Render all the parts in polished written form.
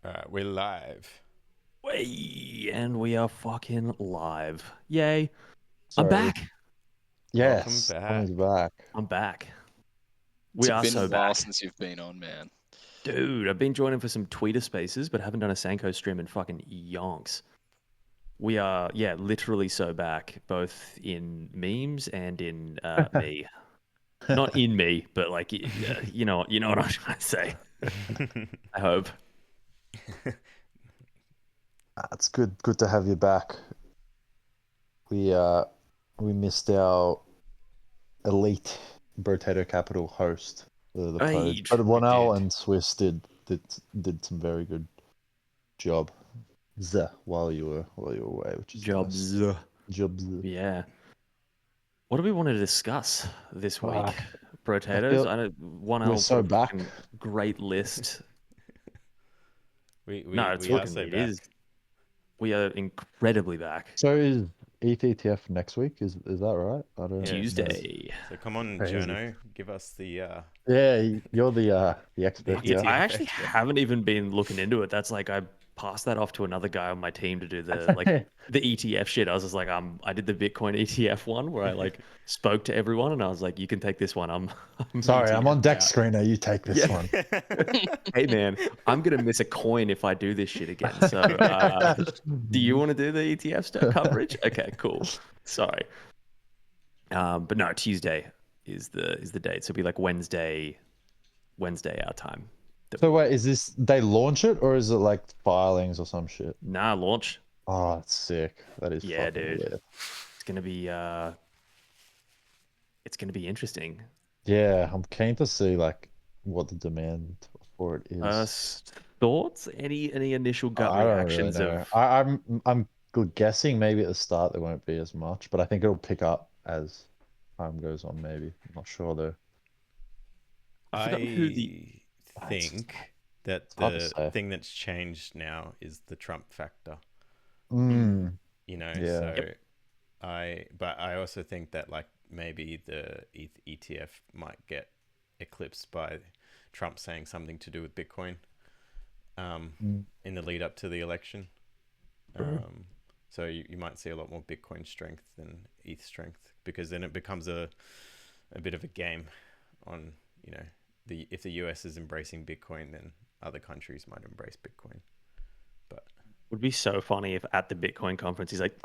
Alright, we're live. And we are fucking live. Yay. I'm back. Yes, Welcome back. I'm back. It's We are been so a while back. since you've been on, man. Dude, I've been joining for some Twitter spaces, but haven't done a Sanko stream in fucking yonks. We are, yeah, literally so back, both in memes and in me. Not in me, but like, you know what I'm trying to say. I hope. It's good to have you back. We missed our elite Brotato Capital host, the Poad. But Ordinals and Swiss did some very good job while you were away, which is Jobs. nice. Jobs. Yeah. What do we want to discuss this week? Brotatoes? We're so back. Great list. We is. We are incredibly back. So is ETH ETF next week? Is that right? I don't know. Tuesday. So come on, Jono, give us the Yeah, you're the expert. Yeah, I actually haven't even been looking into it. That's like I passed that off to another guy on my team to do the the ETF shit. I was just like, I did the Bitcoin ETF one where I like spoke to everyone and I was like, you can take this one. I'm sorry, I'm on deck screener. You take this one. Hey man, I'm gonna miss a coin if I do this shit again. So do you want to do the ETF coverage? Okay, cool. Sorry. But no, Tuesday is the date. So it'll be like Wednesday our time. So wait, is this they launch it or is it like filings or some shit? Nah, launch. Oh, that's sick. That is yeah, dude. Weird. It's gonna be interesting. Yeah, I'm keen to see like what the demand for it is. Thoughts? Any initial gut reactions? Really I'm guessing maybe at the start there won't be as much, but I think it'll pick up as time goes on. Maybe I'm not sure though. I think that the thing that's changed now is the Trump factor. You know, so but I also think that like maybe the ETH ETF might get eclipsed by Trump saying something to do with Bitcoin in the lead up to the election. So you might see a lot more Bitcoin strength than ETH strength, because then it becomes a bit of a game on, you know, if the US is embracing Bitcoin, then other countries might embrace Bitcoin. But it would be so funny if at the Bitcoin conference he's like,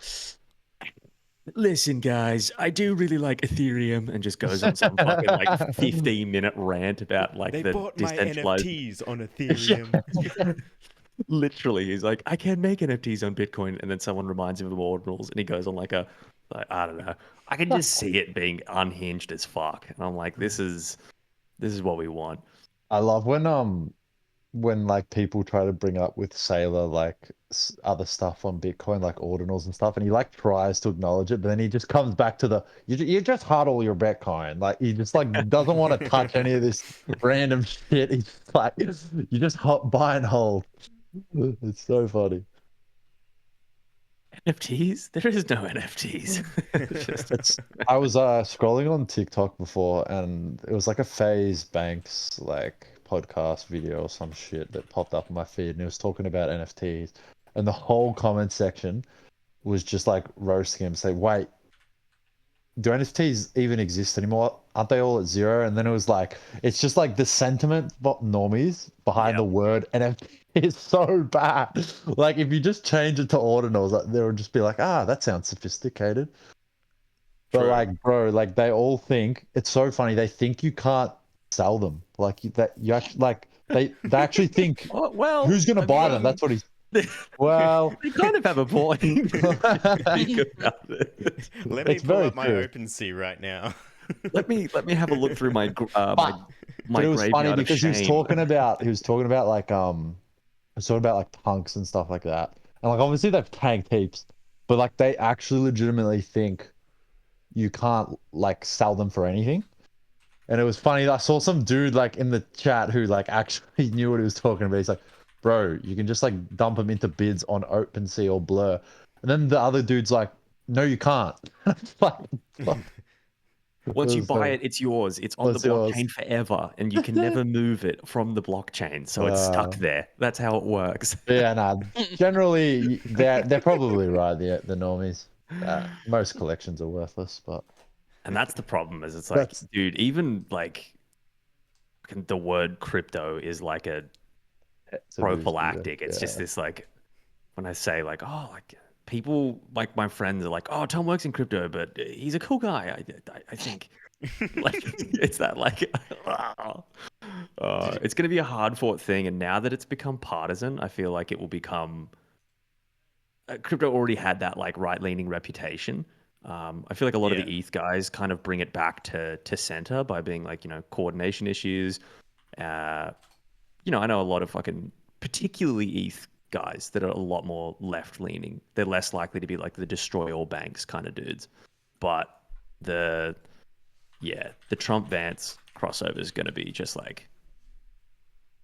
listen guys, I do really like Ethereum, and just goes on some fucking like 15-minute rant about like they the bought my decentralized NFTs on Ethereum. Literally, he's like, I can't make NFTs on Bitcoin, and then someone reminds him of Ordinals, and he goes on like I don't know. I can just see it being unhinged as fuck, and I'm like, this is what we want. I love when like people try to bring up with Saylor like other stuff on Bitcoin, like Ordinals and stuff, and he like tries to acknowledge it, but then he just comes back to you just huddle your Bitcoin, like he just like doesn't want to touch any of this random shit. He's like, you just buy and hold. It's so funny. NFTs? There is no NFTs. I was scrolling on TikTok before, and it was like a FaZe Banks like podcast video or some shit that popped up on my feed, and it was talking about NFTs, and the whole comment section was just like roasting him, say, wait, do NFTs even exist anymore? Aren't they all at zero? And then it was like, it's just like the sentiment normies behind the word NFT is so bad. Like if you just change it to Ordinals, they would just be like, that sounds sophisticated. But like, bro, like they all think it's so funny. They think you can't sell them. Like that you actually like they actually think, well, who's gonna buy them? That's what he's. Well, they kind of have a point. Think about it. Let me pull up my OpenSea right now. let me have a look through my but it was funny because he was talking about like punks and stuff like that, and like obviously they've tagged heaps, but like they actually legitimately think you can't like sell them for anything. And it was funny. I saw some dude like in the chat who like actually knew what he was talking about. He's like, bro, you can just like dump them into bids on OpenSea or Blur. And then the other dude's like, no, you can't. Like, Once you was buy like, it, it's yours. It's on the "What's yours?" blockchain forever, and you can never move it from the blockchain. So it's stuck there. That's how it works. Yeah, nah. Generally, they're probably right. The normies. Most collections are worthless, but And that's the problem. Is it's like, that's dude, even like the word crypto is like a it's a boost. prophylactic. It's just this like when I say like, oh, like people like my friends are like, oh, Tom works in crypto, but he's a cool guy. I think like it's that like it's going to be a hard fought thing. And now that it's become partisan, I feel like it will become crypto already had that like right leaning reputation. I feel like a lot of the ETH guys kind of bring it back to center by being like, coordination issues. I know a lot of fucking particularly ETH guys that are a lot more left leaning. They're less likely to be like the destroy all banks kind of dudes. But the Trump Vance crossover is going to be just like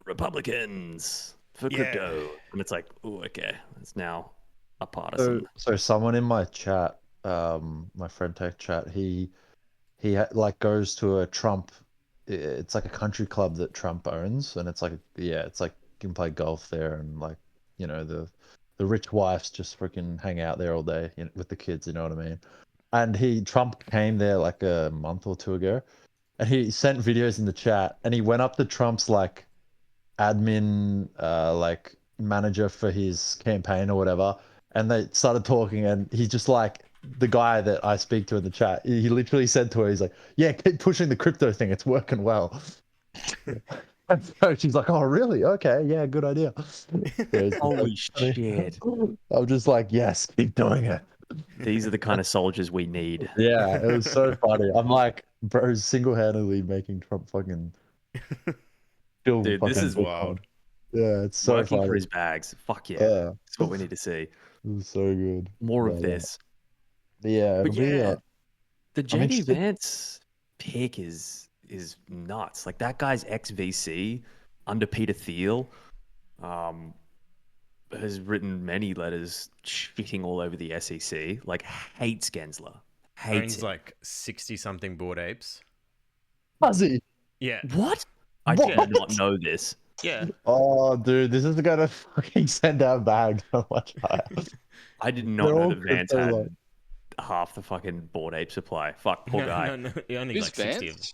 Republicans for crypto. And it's like, oh, okay. It's now a partisan. So someone in my chat, my friend tech chat, like goes to a Trump. It's like a country club that Trump owns, and it's like it's like you can play golf there, and like the rich wives just freaking hang out there all day with the kids. You know what I mean? And Trump came there like a month or two ago, and he sent videos in the chat, and he went up to Trump's like admin like manager for his campaign or whatever, and they started talking, and he's just like the guy that I speak to in the chat. He literally said to her, he's like, "Yeah, keep pushing the crypto thing. It's working well." And so she's like, "Oh, really? Okay, yeah, good idea." Holy shit. I'm just like, "Yes, keep doing it." These are the kind of soldiers we need. Yeah, it was so funny. I'm like, bro, single-handedly making Trump fucking kill Dude, this fucking is wild. Yeah, it's so working funny. for his bags. Fuck yeah. Yeah, That's what we need to see. it was so good. More of But, this. yeah, But it'll be. yeah, the I'm JD interested. Vance pick is nuts. Like that guy's ex VC under Peter Thiel has written many letters shitting all over the SEC. Like hates Gensler. Hates Owns it. like 60 something bored apes. Fuzzy. Yeah. What? I What? did not know this. Yeah. Oh, dude, this is gonna fucking send our bag so much higher. I did They're not know all that Vance crypto had like. half the fucking board ape supply. Fuck, poor guy. No. He only Who's like 60 of them. Vance?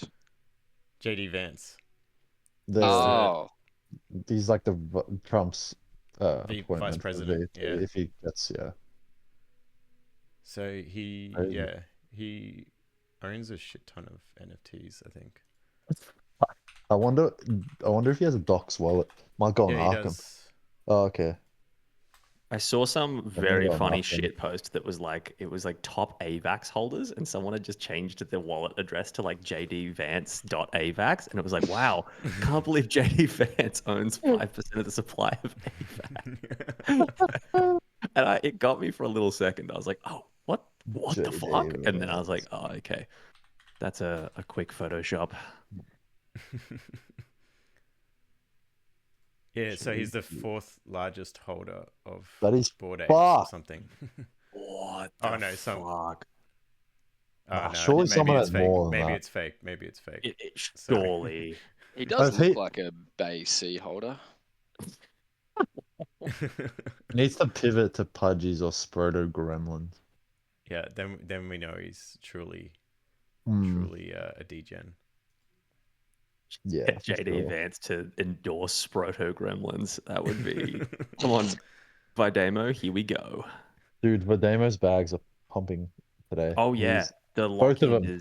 JD Vance. The Oh, he's like the Trump's Vice appointment for president. VP Yeah. if he gets So he Crazy. he owns a shit ton of NFTs, I think. I wonder if he has a Docs wallet. Might go and Yeah, he ask him. does. Oh, okay. I saw some I'm gonna very go and funny ask him. shit post that was like it was like top AVAX holders, and someone had just changed their wallet address to like jdvance.avax, and it was like, wow, can't believe JD Vance owns 5% of the supply of AVAX. And it got me for a little second. I was like, oh, what the JD fuck? And then I was Vance. like, oh, okay, that's a quick Photoshop. Yeah, so he's the fourth largest holder of That is bored apes or fuck. something. What Oh, the no, fuck? Oh Nah, no, surely maybe someone it's has fake. more than Maybe that. it's fake. Maybe it's fake. Sorry. Surely. he does If look he- like a Bay C holder. Needs to pivot to Pudgies or Sproto Gremlins. Yeah, then we know he's truly Hmm. a degen. Yeah, Get for JD sure. Vance to endorse Proto Gremlins. That would be. Come on, Vidamo, here we go. Dude, Vademo's bags are pumping today. Oh yeah, He's the both of lock-in them.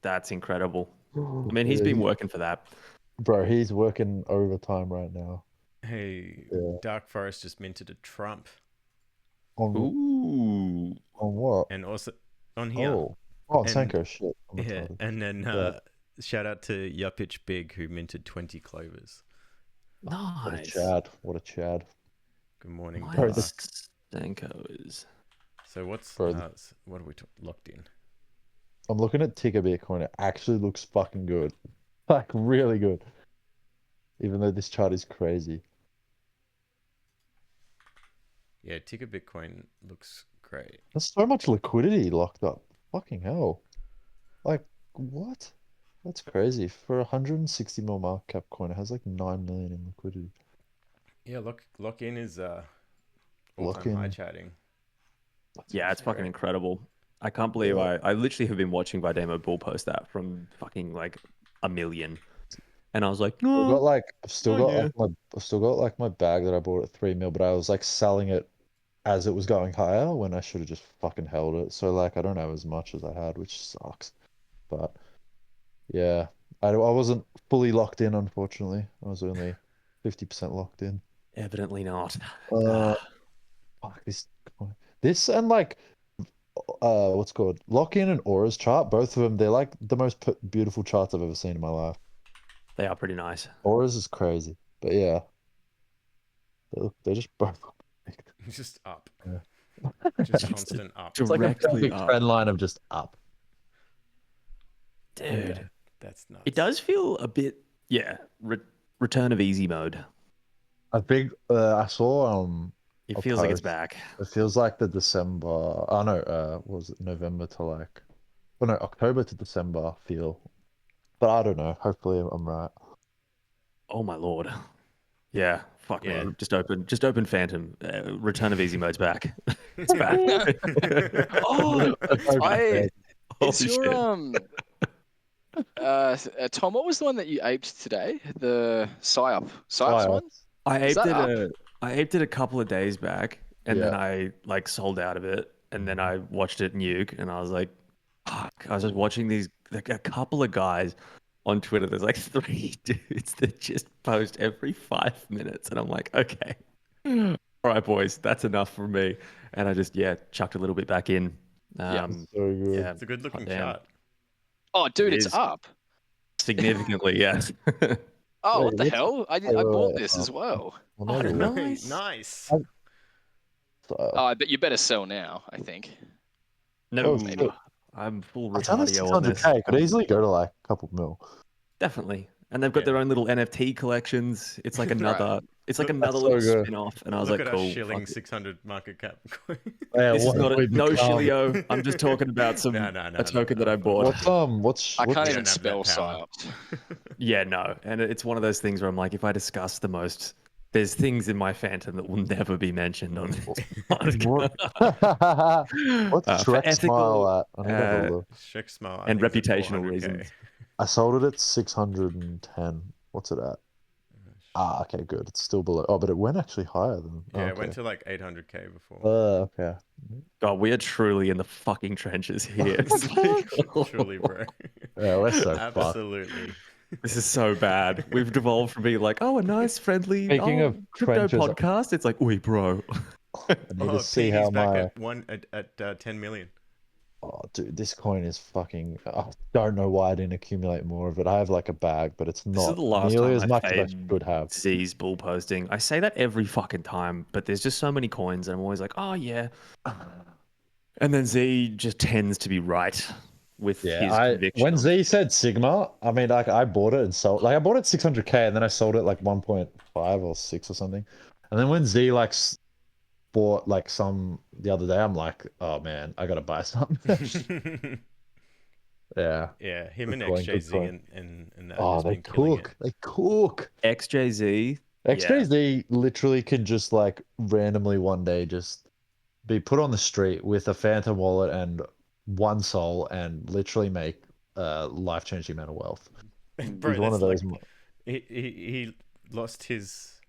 that's incredible. I mean, he's Yeah, been working for that. bro, he's working overtime right now. Hey, Yeah. Dark Forest just minted a Trump, On Ooh, what? and also on here. Oh, And Sanko, shit. I'm yeah, retarded. and then Yeah. shout out to Yupich Big who minted 20 clovers. What a nice. Chad. What a Chad. Good morning, Mine Bro, Dark. Sanko is. So what's Bro, what are we locked in? I'm looking at Ticker Bitcoin. It actually looks fucking good. Like, really good. Even though this chart is crazy. Yeah, Ticker Bitcoin looks great. There's so much liquidity locked up. Fucking hell. Like, what? That's crazy. For 160 mil market cap coin, it has like 9 million in liquidity. Yeah, lock-in is all-time LOCKIN. high chatting. Yeah, it's fucking great. incredible. I can't believe Yeah. I literally have been watching Vidamo Bull post that from fucking like a million. And I was like, I've got no. like I've still got yeah. like I've still got like my bag that I bought at 3 mil, but I was like selling it as it was going higher when I should have just fucking held it. So like I don't have as much as I had, which sucks. But yeah, I wasn't fully locked in, unfortunately. I was only 50% locked in. Evidently not. Fuck this and like what's it called lock-in and auras chart, both of them, they're like the most beautiful charts I've ever seen in my life. They are pretty nice. Auras is crazy, but yeah, they're just both Just up. Yeah. Just constant up. it's like a Directly perfect up. trend line of just up. Dude. Yeah, that's nuts. It does feel a bit, return of easy mode. I think I saw It a feels like it's post. back. It feels like the December, oh no, what was it, November to like, oh no, October to December feel, but I don't know, hopefully I'm right. Oh my lord. Yeah, fuck Yeah. me. Just open Phantom. Return of easy mode's back. It's back. Oh, Okay. it's Holy your shit. Tom. What was the one that you aped today? The Psyops one. I Is aped that up? it a couple of days back, and then Yeah. I like sold out of it, and then I watched it nuke, and I was like, fuck. I was just watching these like a couple of guys on Twitter. There's like 3 dudes that just post every 5 minutes, and I'm like, okay, all right, boys, that's enough for me. And I just chucked a little bit back in. Yeah. So good. Yeah, It's a good looking hot damn. chart. Oh, dude, It it's is. up. Significantly, yes. Oh, Wait, what the what's- hell? I bought this as well. Well, Oh, maybe no. not. Nice. Oh, but you better sell now, I think. No, shit. I'm full It's only Retardio on this. 600k. Could easily go to like a couple mil. Definitely. And they've got their own little NFT collections. It's like another it's like Look, another that's little so good. spin-off. And I was Look like, at cool. us shilling fuck it. 600 market cap. Yeah, This is what not have we no become? shillio. I'm just talking about some No, a token that I of bought. course. I can't We even don't have that spell power. Psyops. Yeah, no. And it's one of those things where I'm like, if I discuss the most, there's things in my Phantom that will never be mentioned on this podcast. What's For Shrek ethical Smile at? I need to have a look. Shrek Smile, I and think it's at reputational 400K. reasons. I sold it at 610. What's it at? Ah, okay, good. It's still below. Oh, but it went actually higher than. Yeah, okay. it went to like 800K before. Okay. God, we are truly in the fucking trenches here. Truly, bro. Yeah, we're so fucked. Absolutely. This is so bad. We've devolved from being like, oh, a nice, friendly Speaking of crypto trenches- podcast. It's like, oi, bro. I need to see how PD's back my. at 10 million. Oh, dude, this coin is fucking. I don't know why I didn't accumulate more of it. I have like a bag, but it's This is not the last nearly time as I much as I fade should have. Z's bull posting. I say that every fucking time, but there's just so many coins, and I'm always like, oh yeah. And then Z just tends to be right with his conviction. When Z said Sigma, I mean, like I bought it and sold. Like I bought it 600k, and then I sold it like 1.5 or 6 or something. And then when Z like bought like some the other day, I'm like, oh man, I gotta buy something. Yeah. Yeah, him and Good coin, good XJZ coin. and that Oh, has they been killing cook. They cook. XJZ. XJZ literally can just like randomly one day just be put on the street with a Phantom wallet and one soul and literally make life-changing amount of wealth. it. Bro, He's one that's of those. like he lost his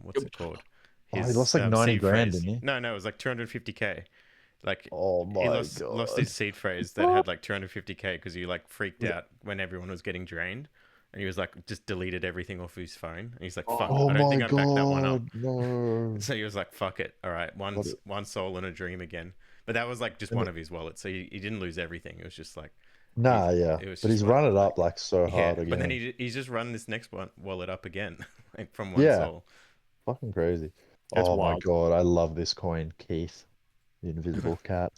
what's it called? Oh, he lost like 90 seed grand, phrase. didn't he? No, it was like 250K. Like Oh my he lost god. his seed phrase that had like 250K because he like freaked out when everyone was getting drained, and he was like just deleted everything off his phone. And he's like, "Fuck, Oh I don't my think I backed that one up." god. No. So he was like, "Fuck it, all right, one soul and a dream again." But that was like just one of his wallets, so he didn't lose everything. It was just like, Nah, yeah. it was But just he's one, run it like- up like so hard again. but then he's just run this next wallet up again, like from one Yeah. soul. Fucking crazy. That's oh wild. my god, I love this coin, Keith. The invisible cat.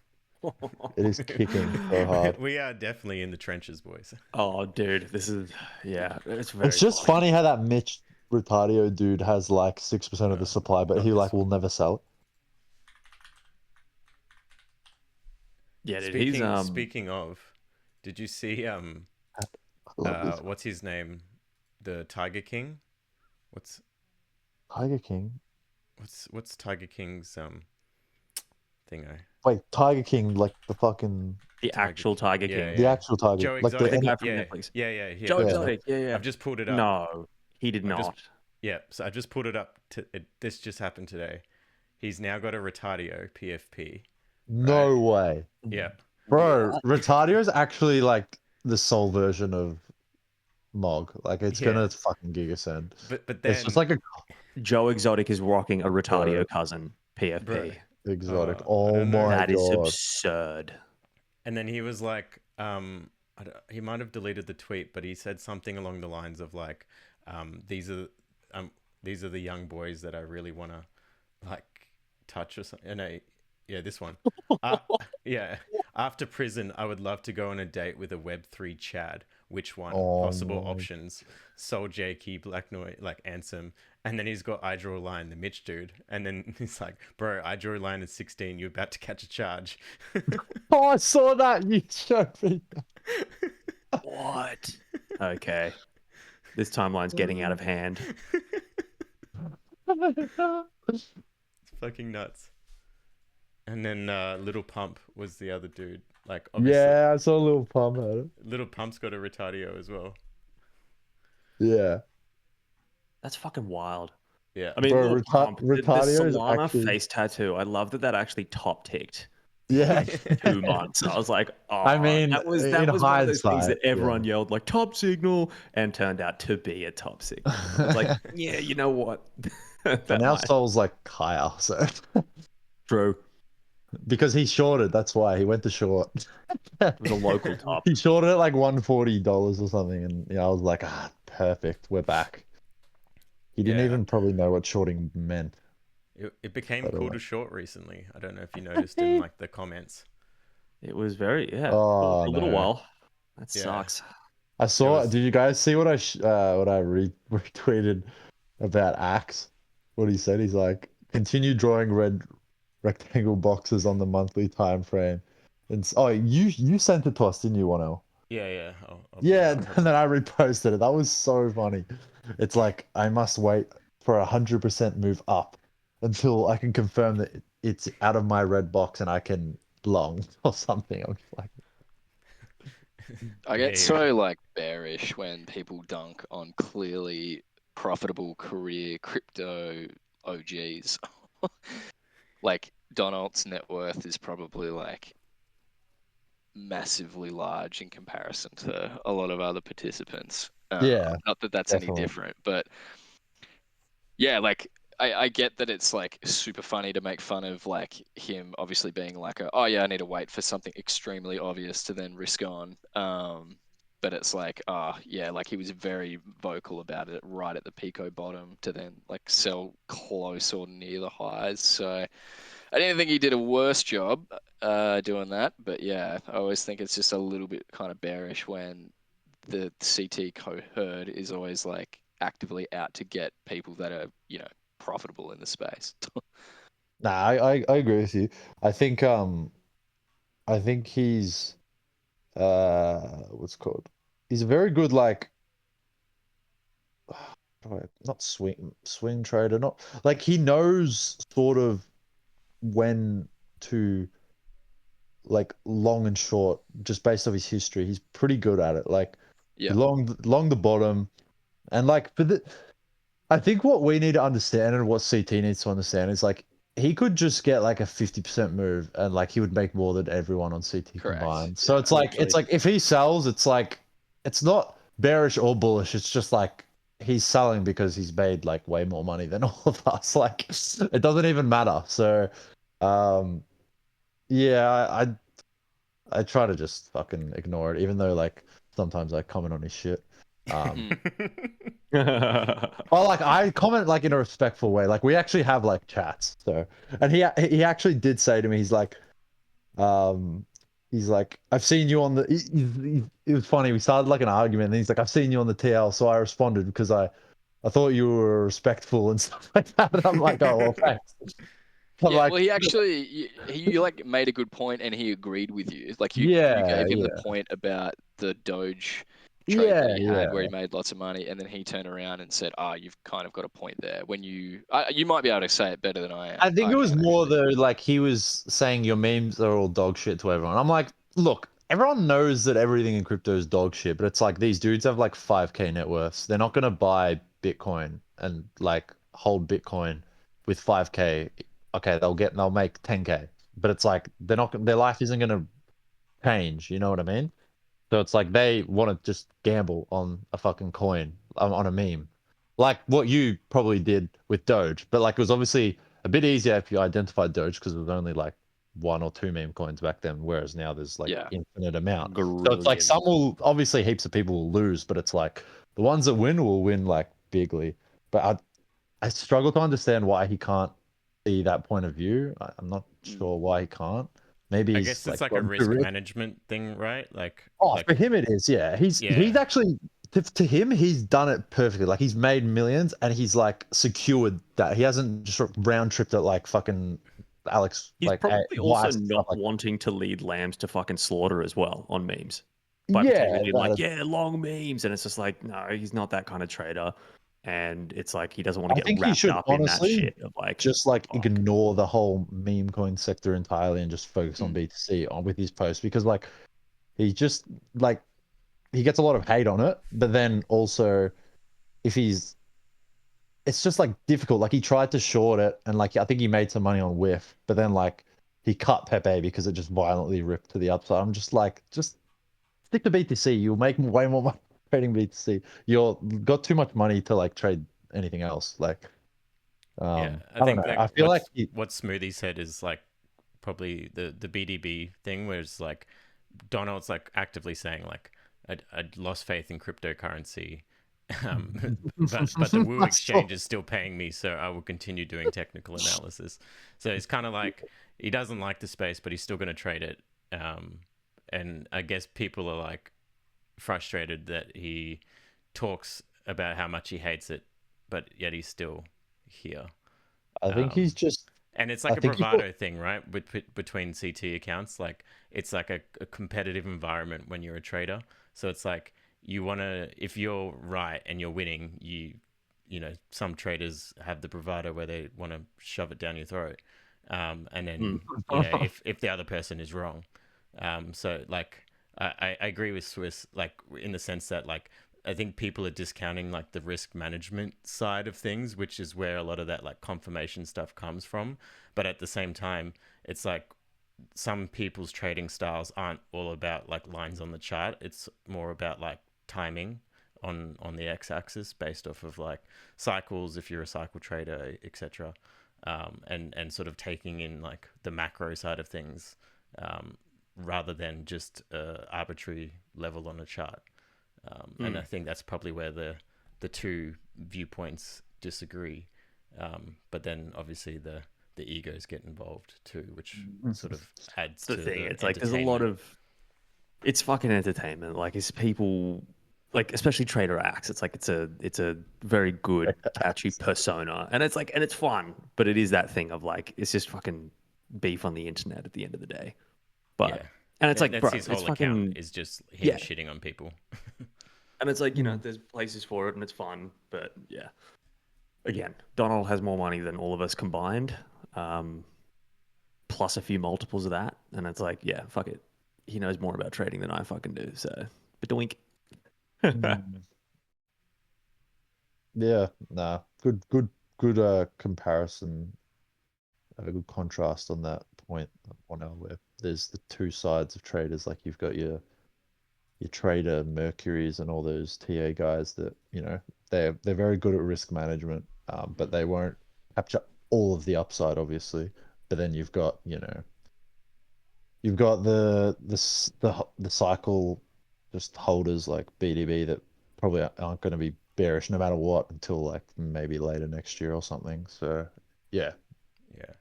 It is kicking so hard. We are definitely in the trenches, boys. Oh, dude, this is it's very. It's just funny how that Mitch Retardio dude has like 6% of the supply, but not he this like will never sell it. Yeah, dude, he's Speaking of, Did you see I love this. what's his name? The Tiger King? What's Tiger King. what's Tiger King's thingo? Wait, Tiger King, like the fucking The actual Tiger Yeah, King. the actual Tiger, Joe like The Exotic. guy from Yeah, Netflix. yeah. Joe Yeah. Exotic. Yeah. I've just pulled it up. No, he did I not. just- Yeah, so I just pulled it up. This just happened today. He's now got a Retardio PFP. No way, Yeah, bro. What? Retardio is actually like the soul version of Mog. Like it's Yeah. gonna fucking gigasend. but then It's just like a Joe Exotic is rocking a Retardio Bro. cousin PFP. Bro. exotic. I Oh don't know. my That is god. absurd. And then he was like, he might have deleted the tweet, but he said something along the lines of like, these are the young boys that I really want to like touch or something. No, yeah, this one. Yeah, after prison, I would love to go on a date with a Web3 Chad. Which one? Oh Possible my- options: Soul Jakey, Black Noise, like Ansem. And then he's got I Draw a Line, the Mitch dude. And then he's like, bro, I Draw a Line at 16. You're about to catch a charge. Oh, I saw that. You showed me. What? Okay. This timeline's getting out of hand. It's fucking nuts. And then Little Pump was the other dude. Like, obviously, Yeah, I saw a little pump at it. Little Pump's got a Retardio as well. Yeah. That's fucking wild. Yeah. I mean, Bro, Lil Pump, the Retardio is Solana actually- face tattoo. I love that actually top ticked Yeah. 2 months. I was like, oh, I mean, that was in one of those things that hindsight, everyone yelled like top signal and turned out to be a top signal. I was like, yeah, you know what? But That now might- Soul's like higher, so True. because he shorted, that's why he went to short. It was a local top. He shorted at like $140 or something, and I was like, perfect, we're back. He didn't Yeah. even probably know what shorting meant. It became By the cool way. to short recently. I don't know if you noticed in like the comments. It was very, yeah, Oh, for a little no. while. That Yeah. sucks. I saw. was- Did you guys see what I retweeted about Axe? What he said? He's like, continue drawing red rectangle boxes on the monthly time frame. And you sent it to us, didn't you, 1L? Yeah. I'll Yeah, put it up. and then I reposted it. That was so funny. It's like I must wait for 100% move up until I can confirm that it's out of my red box and I can long or something. I'm just like, I get Yeah. so like bearish when people dunk on clearly profitable career crypto OGs. Like Donald's net worth is probably like massively large in comparison to a lot of other participants. Yeah, Not that that's definitely. any different, but yeah, like I get that it's like super funny to make fun of like him obviously being like oh yeah, I need to wait for something extremely obvious to then risk on. But it's like, yeah, like he was very vocal about it right at the Pico bottom to then like sell close or near the highs. So I didn't think he did a worse job doing that. But yeah, I always think it's just a little bit kind of bearish when the CT cohort is always like actively out to get people that are, profitable in the space. Nah, I agree with you. I think he's what's it called? He's a very good like not swing trader, not like he knows sort of when to like long and short just based off his history. He's pretty good at it. Like Yeah. long the bottom and like for the I think what we need to understand and what CT needs to understand is like he could just get like a 50% move and like he would make more than everyone on CT Correct. combined. So Yeah, it's like if he sells, it's like it's not bearish or bullish. It's just like he's selling because he's made like way more money than all of us. Like it doesn't even matter. So yeah, I try to just fucking ignore it, even though like sometimes I comment on his shit. Well, like I comment like in a respectful way. Like we actually have like chats. So, and he actually did say to me, he's like, I've seen you on the. It was funny. We started like an argument, and he's like, I've seen you on the TL, so I responded because I thought you were respectful and stuff like that. And I'm like, oh well, thanks. I'm Yeah, like, well, he actually he like made a good point, and he agreed with you. Like you yeah, gave him yeah, the point about the Doge trade that he had, where he made lots of money, and then he turned around and said, "Ah, you've kind of got a point there." When you might be able to say it better than I am. I think it was can, more actually. though, like he was saying your memes are all dog shit to everyone. I'm like, look, everyone knows that everything in crypto is dog shit, but it's like these dudes have like 5K net worths. They're not gonna buy Bitcoin and like hold Bitcoin with 5K. Okay, they'll make 10K, but it's like they're not. Their life isn't gonna change. You know what I mean? So it's like they want to just gamble on a fucking coin, on a meme, like what you probably did with Doge. But like it was obviously a bit easier if you identified Doge because it was only like 1 or 2 meme coins back then, whereas now there's like Yeah. infinite amount. So it's like some will obviously heaps of people will lose, but it's like the ones that win will win like bigly. But I struggle to understand why he can't see that point of view. I'm not sure why he can't. Maybe I he's guess like it's like a gone too risk rich. management thing, right? Oh, for him it is. Yeah, he's yeah, actually to him he's done it perfectly. Like he's made millions and he's like secured that. He hasn't just round tripped it like fucking Alex. He's like probably also Weiss and stuff not like that. wanting to lead lambs to fucking slaughter as well on memes. By Yeah, potentially being like, that- yeah, long memes. And it's just like, no, he's not that kind of trader. And it's like he doesn't want to I get think he wrapped should up in that honestly shit of like, just like fuck. ignore the whole meme coin sector entirely and just focus on BTC on with his posts because like he just like he gets a lot of hate on it, but then also if he's it's just like difficult. Like he tried to short it and like I think he made some money on whiff, but then like he cut Pepe because it just violently ripped to the upside. I'm just like, just stick to BTC. You'll make way more money trading BTC. You're got too much money to like trade anything else. Like, yeah. I I don't think know. like I feel like what Smoothie said is like probably the BDB thing, where it's like Donald's like actively saying like I lost faith in cryptocurrency. But the Woo exchange is still paying me, so I will continue doing technical analysis. So it's kind of like he doesn't like the space, but he's still going to trade it. And I guess people are like frustrated that he talks about how much he hates it, but yet he's still here. I think he's just And it's like a bravado thing, right? Between CT accounts, like it's like a competitive environment when you're a trader. So it's like you want to, if you're right and you're winning, you know, some traders have the bravado where they want to shove it down your throat, and then you know if the other person is wrong. So like I agree with Swiss, like in the sense that like I think people are discounting like the risk management side of things, which is where a lot of that like confirmation stuff comes from. But at the same time, it's like some people's trading styles aren't all about like lines on the chart. It's more about like timing on the x-axis based off of like cycles if you're a cycle trader, etc. And sort of taking in like the macro side of things, rather than just arbitrary level on a chart. And I think that's probably where the two viewpoints disagree. But then obviously the egos get involved too, which sort of adds The to thing. the It's like there's a lot of it's fucking entertainment. Like it's people like especially Trader Acts. It's like it's a very good catchy persona, and it's like and it's fun, but it is that thing of like it's just fucking beef on the internet at the end of the day. But yeah. and it's like that's bro, his it's whole fucking account is just him shitting on people. and it's like, you know, there's places for it and it's fun, but yeah. Again, Donald has more money than all of us combined, plus a few multiples of that, and it's like, yeah, fuck it. He knows more about trading than I fucking do, so badoink. yeah, nah, good comparison. A good contrast on that point. On our where there's the two sides of traders. Like you've got your trader Mercuries and all those TA guys that you know they're very good at risk management, but they won't capture all of the upside, obviously. But then you've got the cycle just holders like BDB that probably aren't going to be bearish no matter what until like maybe later next year or something. So yeah,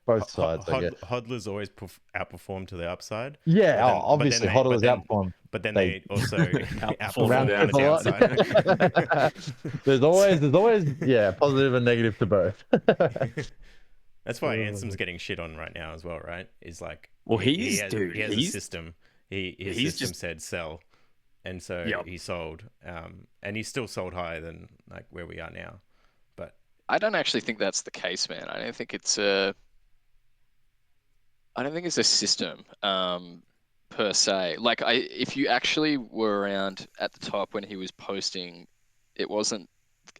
both sides, I guess. Hodlers always outperform to the upside. Yeah, but then, obviously hodlers outperform. But then they also outperform Around on the downside. there's always yeah, positive and negative to both. That's why Ansom's getting shit on right now as well, right? Is like, Well, he has a he's system. His he's system just said sell, and so Yep. he sold. And he still sold higher than like where we are now. But I don't actually think that's the case, man. I don't think it's a system per se. Like if you actually were around at the top when he was posting, it wasn't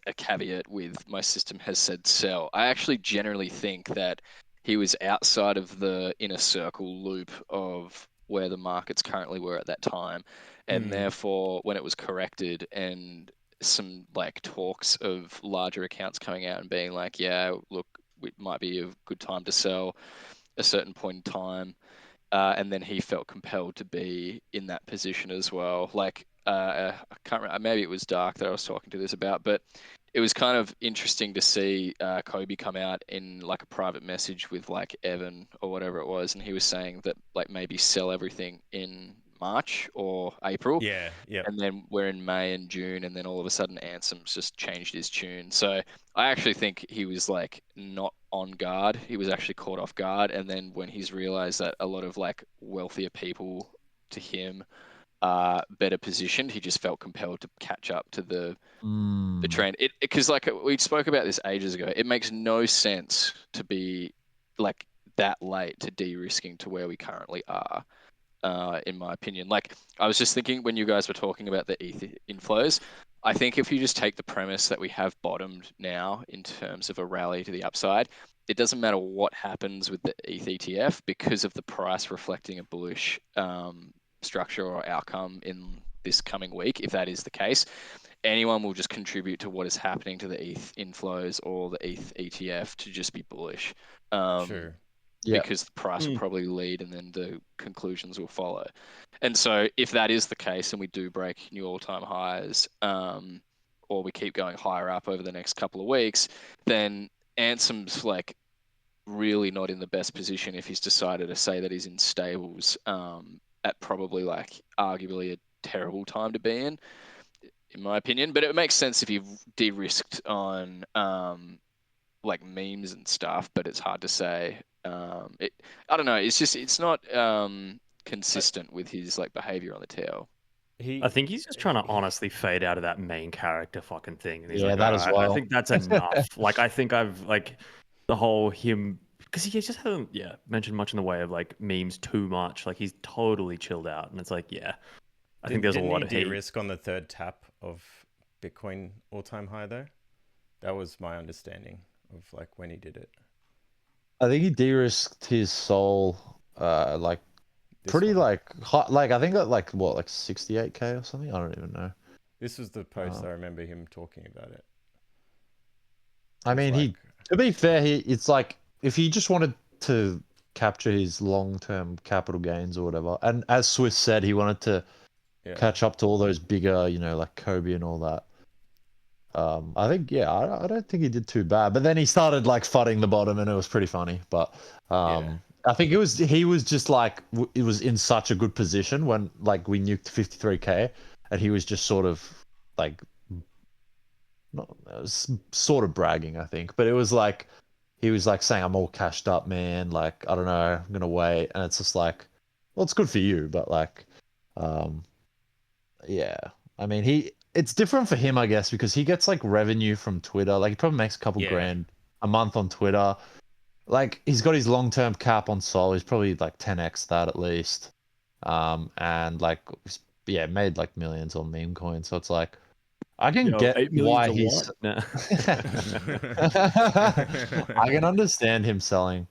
a caveat with my system has said sell. I actually generally think that he was outside of the inner circle loop of where the markets currently were at that time, and therefore when it was corrected and some like talks of larger accounts coming out and being like, yeah, look, it might be a good time to sell a certain point in time. And then he felt compelled to be in that position as well. Like, I can't remember, maybe it was Dark that I was talking to this about, but it was kind of interesting to see Kobe come out in like a private message with like Evan or whatever it was, and he was saying that like maybe sell everything in March or April. yeah, And then we're in May and June, and then all of a sudden Ansom's just changed his tune. So I actually think he was like not on guard. He was actually caught off guard. And then when he's realized that a lot of like wealthier people to him are better positioned, he just felt compelled to catch up to the trend. Because like we spoke about this ages ago, it makes no sense to be like that late to de-risking to where we currently are. In my opinion. Like I was just thinking when you guys were talking about the ETH inflows, I think if you just take the premise that we have bottomed now in terms of a rally to the upside, it doesn't matter what happens with the ETH ETF because of the price reflecting a bullish structure or outcome in this coming week. If that is the case, anyone will just contribute to what is happening to the ETH inflows or the ETH ETF to just be bullish. sure. Yeah. Because the price will probably lead and then the conclusions will follow. And so if that is the case and we do break new all-time highs, or we keep going higher up over the next couple of weeks, then Ansom's like really not in the best position if he's decided to say that he's in stables at probably like arguably a terrible time to be in my opinion. But it makes sense if you've de-risked on like memes and stuff, but it's hard to say. I don't know. It's not consistent with his like behavior on the TL. I think he's just trying to honestly fade out of that main character fucking thing. And he's Yeah, like, that as I well. think that's enough. Like, I think I've like the whole him because he just hasn't mentioned much in the way of like memes too much. Like he's totally chilled out, and it's like I think there's a lot of Didn't he hate. de-risk on the third tap of Bitcoin all-time high though? That was my understanding of like when he did it. I think he de-risked his soul, like This pretty one. like hot, like I think at like what, like 68K or something. I don't even know. This was the post I remember him talking about it. I mean, like, to be fair, it's like if he just wanted to capture his long-term capital gains or whatever, and as Swiss said, he wanted to catch up to all those bigger, like Kobe and all that. I think, I don't think he did too bad. But then he started like fudding the bottom, and it was pretty funny. But I think he was just like it was in such a good position when like we nuked 53K, and he was just sort of like not it was sort of bragging, I think. But it was like he was like saying, "I'm all cashed up, man. Like I don't know, I'm gonna wait." And it's just like, well, it's good for you, but like, yeah. I mean, it's different for him, I guess, because he gets like revenue from Twitter. Like he probably makes a couple grand a month on Twitter. Like he's got his long-term cap on Sol. He's probably like 10x that at least. And like made like millions on Memecoin. So it's like I can get 8 million why to he's what? Nah. I can understand him selling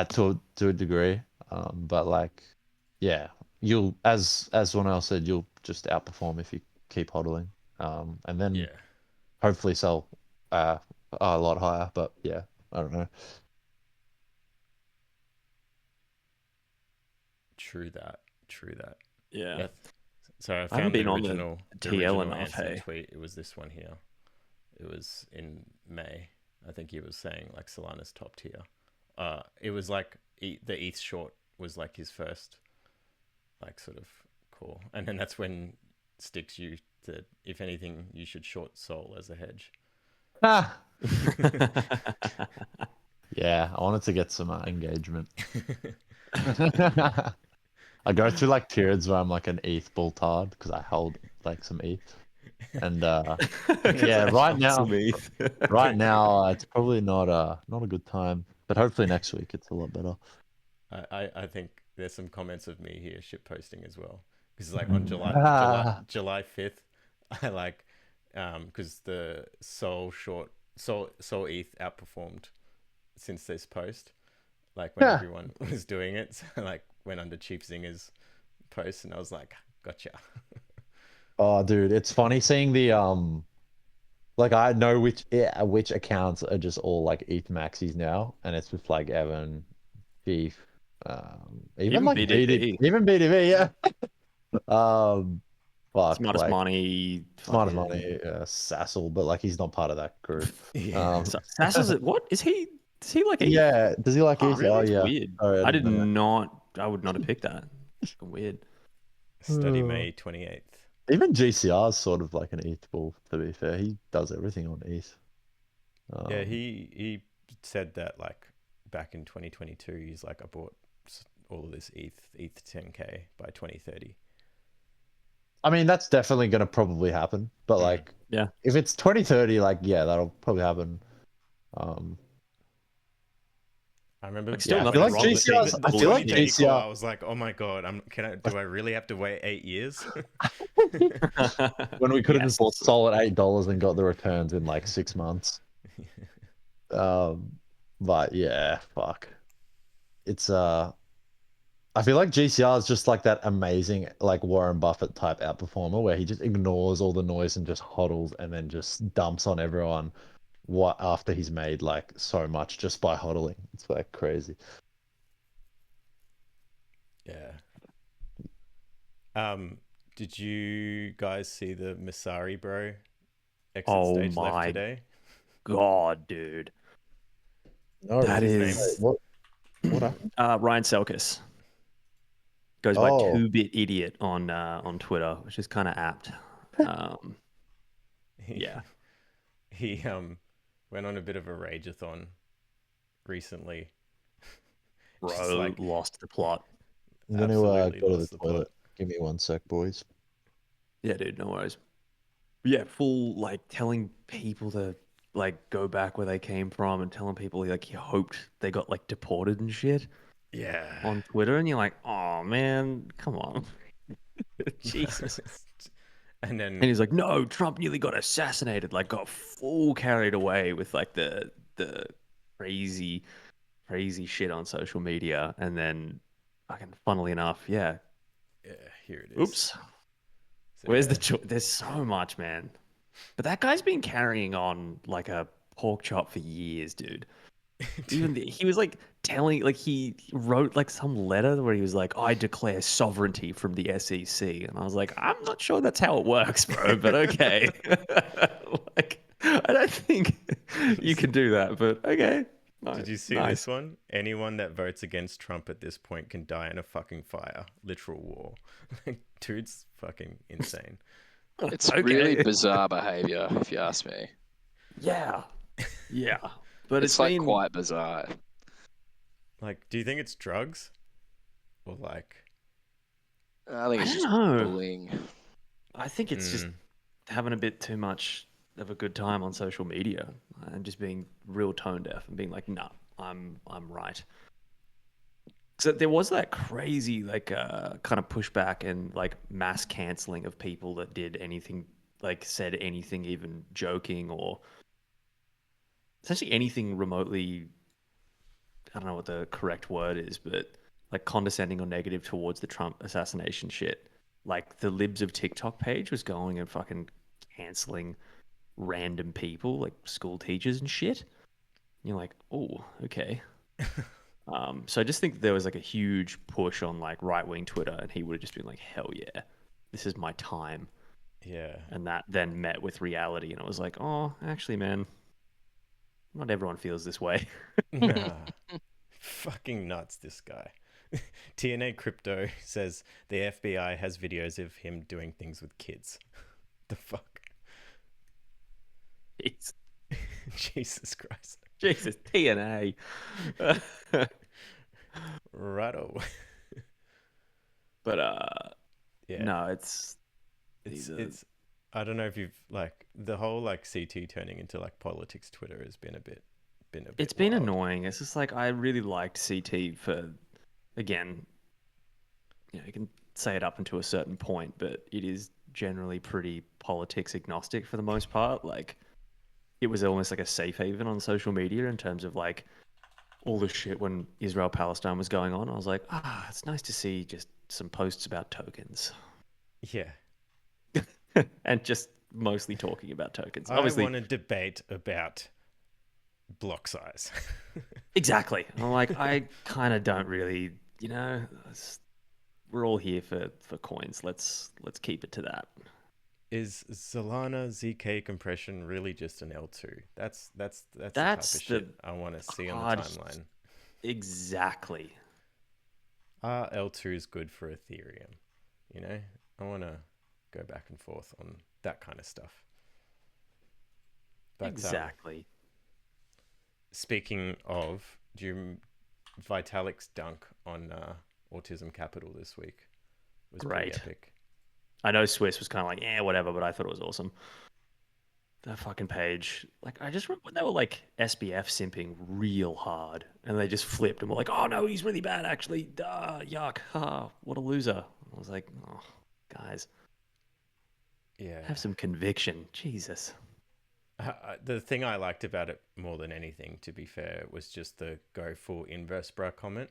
to a degree. But like you'll as someone else said, you'll just outperform if you keep hodling. And then hopefully sell a lot higher. But I don't know. True that. Yeah. So I haven't found been the on the original TL enough, Anson hey? tweet. It was this one here. It was in May. I think he was saying like Solana's top tier. It was like the ETH short was like his first like sort of call, and then that's when Sticks you that if anything you should short Sol as a hedge. Yeah, I wanted to get some engagement. I go through like periods where I'm like an ETH bull tard because I hold like some ETH. And yeah, right now, right now it's probably not a good time. But hopefully next week it's a lot better. I think there's some comments of me here shit posting as well. Because like on July 5th, I like because the Sol ETH outperformed since this post. Like when everyone was doing it, so I like went under Cheap Zinger's post and I was like, gotcha. Oh, dude, it's funny seeing the like I know which accounts are just all like ETH maxis now, and it's just like Evan, Chief, even like BDV. even BDV, yeah. Fuck, Smartest like money. smartest fucking- money, Sassel, but like he's not part of that group. Sassel's what is he? Is he like ETH? Yeah, does he like Oh, ETH? really? Oh It's yeah. weird. Sorry, I did didn't know that. not. I would not have picked that. Fucking weird. Study May 28th. Even GCR is sort of like an ETH bull, to be fair. He does everything on ETH. Yeah, he said that like back in 2022, he's like, I bought all of this ETH 10K by 2030. I mean, that's definitely going to probably happen. But like, Yeah. if it's 2030, like, yeah, that'll probably happen. I remember. Like, still Yeah, I nothing feel like wrong with GCR's being I feel like bullish. GCR I was like, oh my god, do I really have to wait 8 years? when we could have Yes. just sold at $8 and got the returns in like 6 months. But yeah, fuck. It's I feel like GCR is just like that amazing like Warren Buffett type outperformer where he just ignores all the noise and just hodls and then just dumps on everyone what after he's made like so much just by hodling. It's like crazy. Yeah. Did you guys see the Masari bro exit Oh stage left my today? God, dude. No, That his is what happened? Ryan Selkis. Goes by Oh. 2-bit idiot on Twitter, which is kind of apt. Yeah. He went on a bit of a rageathon recently. Just Bro like lost the plot. I'm gonna absolutely go to the lost the plot. toilet. Give me 1 sec, boys. Yeah, dude, no worries. Yeah, full like telling people to like go back where they came from and telling people like he hoped they got like deported and shit Yeah. on Twitter, and you're like, oh man, come on. Jesus. And then And he's like, no, Trump nearly got assassinated, like got full carried away with like the crazy shit on social media. And then fucking funnily enough, yeah. yeah, here it is. Oops. So, Where's yeah. the there's so much, man. But that guy's been carrying on like a pork chop for years, dude. Even he was like telling, like he wrote like some letter where he was like, I declare sovereignty from the SEC. And I was like, I'm not sure that's how it works, bro, but okay. Like, I don't think you can do that, but okay. Did you see this one? Anyone that votes against Trump at this point can die in a fucking fire. Literal war. Dude's fucking insane. It's really bizarre behavior, if you ask me. Yeah. Yeah. But It's like quite bizarre. Like, do you think it's drugs? Or like... I think it's I just don't know. bullying. I think it's just having a bit too much of a good time on social media and just being real tone deaf and being like, nah, I'm right. So there was that crazy like kind of pushback and like mass canceling of people that did anything, like said anything even joking or essentially anything remotely, I don't know what the correct word is, but like condescending or negative towards the Trump assassination shit. Like the Libs of TikTok page was going and fucking canceling random people, like school teachers and shit. And you're like, oh, okay. So I just think there was like a huge push on like right wing Twitter, and he would have just been like, hell yeah, this is my time. Yeah. And that then met with reality, and it was like, oh, actually, man, not everyone feels this way. Nah. Fucking nuts, this guy. TNA Crypto says the FBI has videos of him doing things with kids. The fuck? It's Jesus Christ. Jesus, TNA. Righto. But Yeah. no, it's It's I don't know if you've like the whole like CT turning into like politics Twitter has been a bit it's been wild. annoying. It's just like I really liked CT for, again, you can say it up until a certain point, but it is generally pretty politics agnostic for the most part. Like it was almost like a safe haven on social media in terms of like all the shit when Israel Palestine was going on. I was like, it's nice to see just some posts about tokens. Yeah. And just mostly talking about tokens. I Obviously, want to debate about block size. exactly. I'm like, I kind of don't really, we're all here for coins. Let's keep it to that. Is Solana ZK compression really just an L2? That's the type of shit I want to see on the timeline. Exactly. Are L2s good for Ethereum? I want to go back and forth on that kind of stuff. But, exactly. Speaking of, Vitaliks dunk on Autism Capital this week was Great. pretty epic. I know Swiss was kind of like, whatever, but I thought it was awesome. That fucking page. Like, I just remember when they were like SBF simping real hard and they just flipped and were like, oh no, he's really bad actually. Yuck. What a loser. I was like, oh, guys. Yeah. Have some conviction. Jesus. The thing I liked about it more than anything, to be fair, was just the go full inverse bra comment.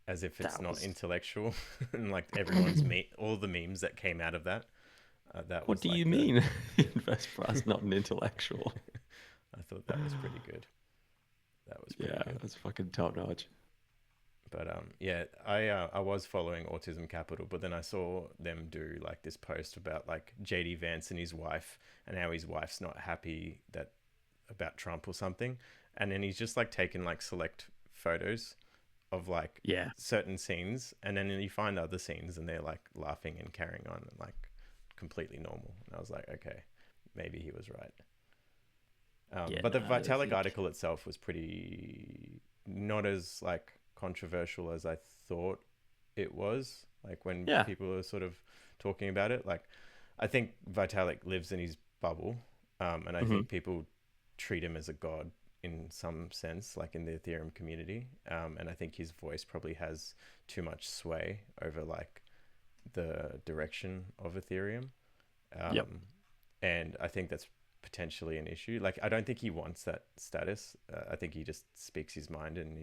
As if it's not intellectual. And like everyone's all the memes that came out of that. What do you mean? Inverse bra's not an intellectual. I thought that was pretty good. That was pretty good. That's fucking top notch. But I was following Autism Capital, but then I saw them do like this post about like JD Vance and his wife and how his wife's not happy about Trump or something, and then he's just like taken like select photos of like certain scenes, and then you find other scenes and they're like laughing and carrying on and like completely normal. And I was like, okay, maybe he was right. But the Vitalik article itself was pretty not as like controversial as I thought it was. Like when people are sort of talking about it, like I think Vitalik lives in his bubble, and I think people treat him as a god in some sense, like in the Ethereum community, and I think his voice probably has too much sway over like the direction of Ethereum. And I think that's potentially an issue. Like I don't think he wants that status. I think he just speaks his mind, and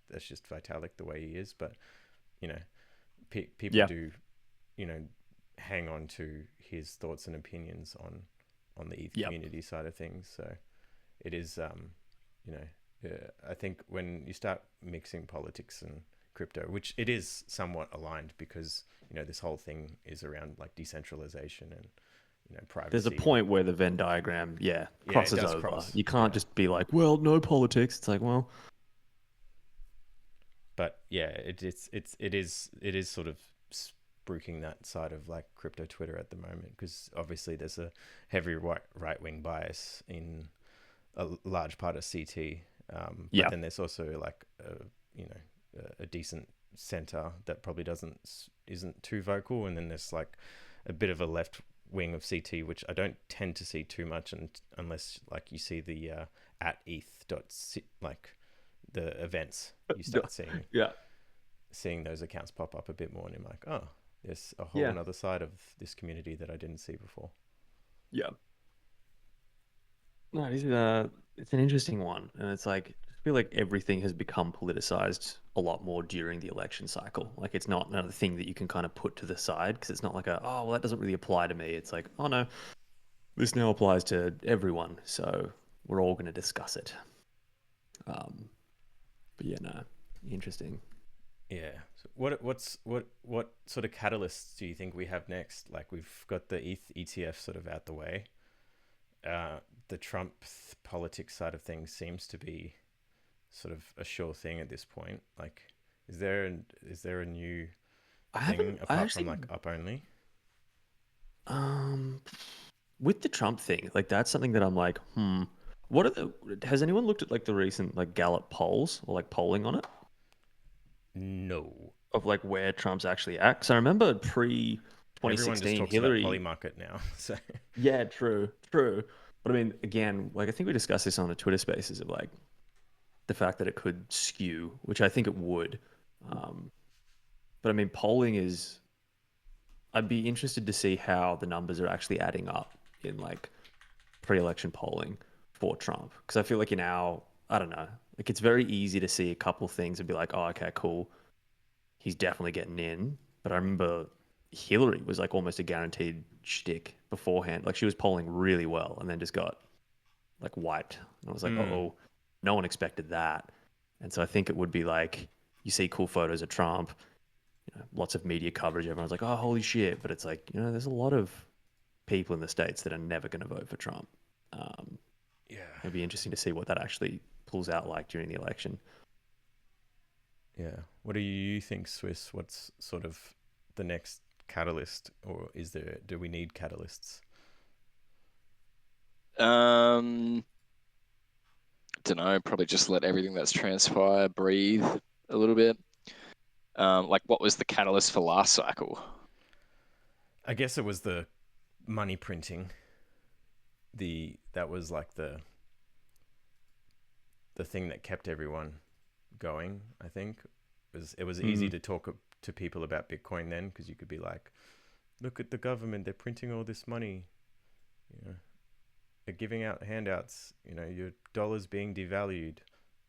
that's just Vitalik the way he is. But people do hang on to his thoughts and opinions on the ETH community side of things. So it is I think when you start mixing politics and crypto, which it is somewhat aligned because this whole thing is around like decentralization and privacy. There's a point where the Venn diagram crosses over. Cross. You can't just be like, well, no politics. It's like, well, but it is sort of spruiking that side of like crypto Twitter at the moment, because obviously there's a heavy right-wing bias in a large part of CT, but then there's also like a decent center that probably isn't too vocal, and then there's like a bit of a left wing of CT, which I don't tend to see too much, unless like you see the at ETH like the events, you start seeing those accounts pop up a bit more, and you're like, oh, there's a whole another side of this community that I didn't see before. No, it's an interesting one, and it's like I feel like everything has become politicized a lot more during the election cycle. Like it's not another thing that you can kind of put to the side, because it's not like that doesn't really apply to me. It's like, oh no, this now applies to everyone, so we're all going to discuss it. But interesting. Yeah. So what sort of catalysts do you think we have next? Like we've got the ETH ETF sort of out the way. The Trump politics side of things seems to be sort of a sure thing at this point. Like, is there a new thing apart from like up only? With the Trump thing, like that's something that I'm like, What are the? Has anyone looked at like the recent like Gallup polls or like polling on it No. of like where Trump's actually at? Because I remember pre Everyone just 2016 talks about Hillary. Polymarket now. So Yeah, true. But I mean, again, like I think we discussed this on the Twitter Spaces of like the fact that it could skew, which I think it would. But I mean, polling is. I'd be interested to see how the numbers are actually adding up in like pre-election polling for Trump, because I feel like I don't know, like it's very easy to see a couple things and be like, oh, okay, cool, he's definitely getting in. But I remember Hillary was like almost a guaranteed shtick beforehand. Like she was polling really well and then just got like wiped. And I was like, oh, no one expected that. And so I think it would be like you see cool photos of Trump, lots of media coverage. Everyone's like, oh, holy shit. But it's like, there's a lot of people in the States that are never going to vote for Trump. yeah. It'd be interesting to see what that actually pulls out like during the election. Yeah. What do you think, Swiss? What's sort of the next catalyst, or do we need catalysts? Don't know. Probably just let everything that's transpire breathe a little bit. Like what was the catalyst for last cycle? I guess it was the money printing. That was like the thing that kept everyone going. I think it was easy to talk to people about Bitcoin then, because you could be like, look at the government, they're printing all this money, they're giving out handouts, your dollar's being devalued,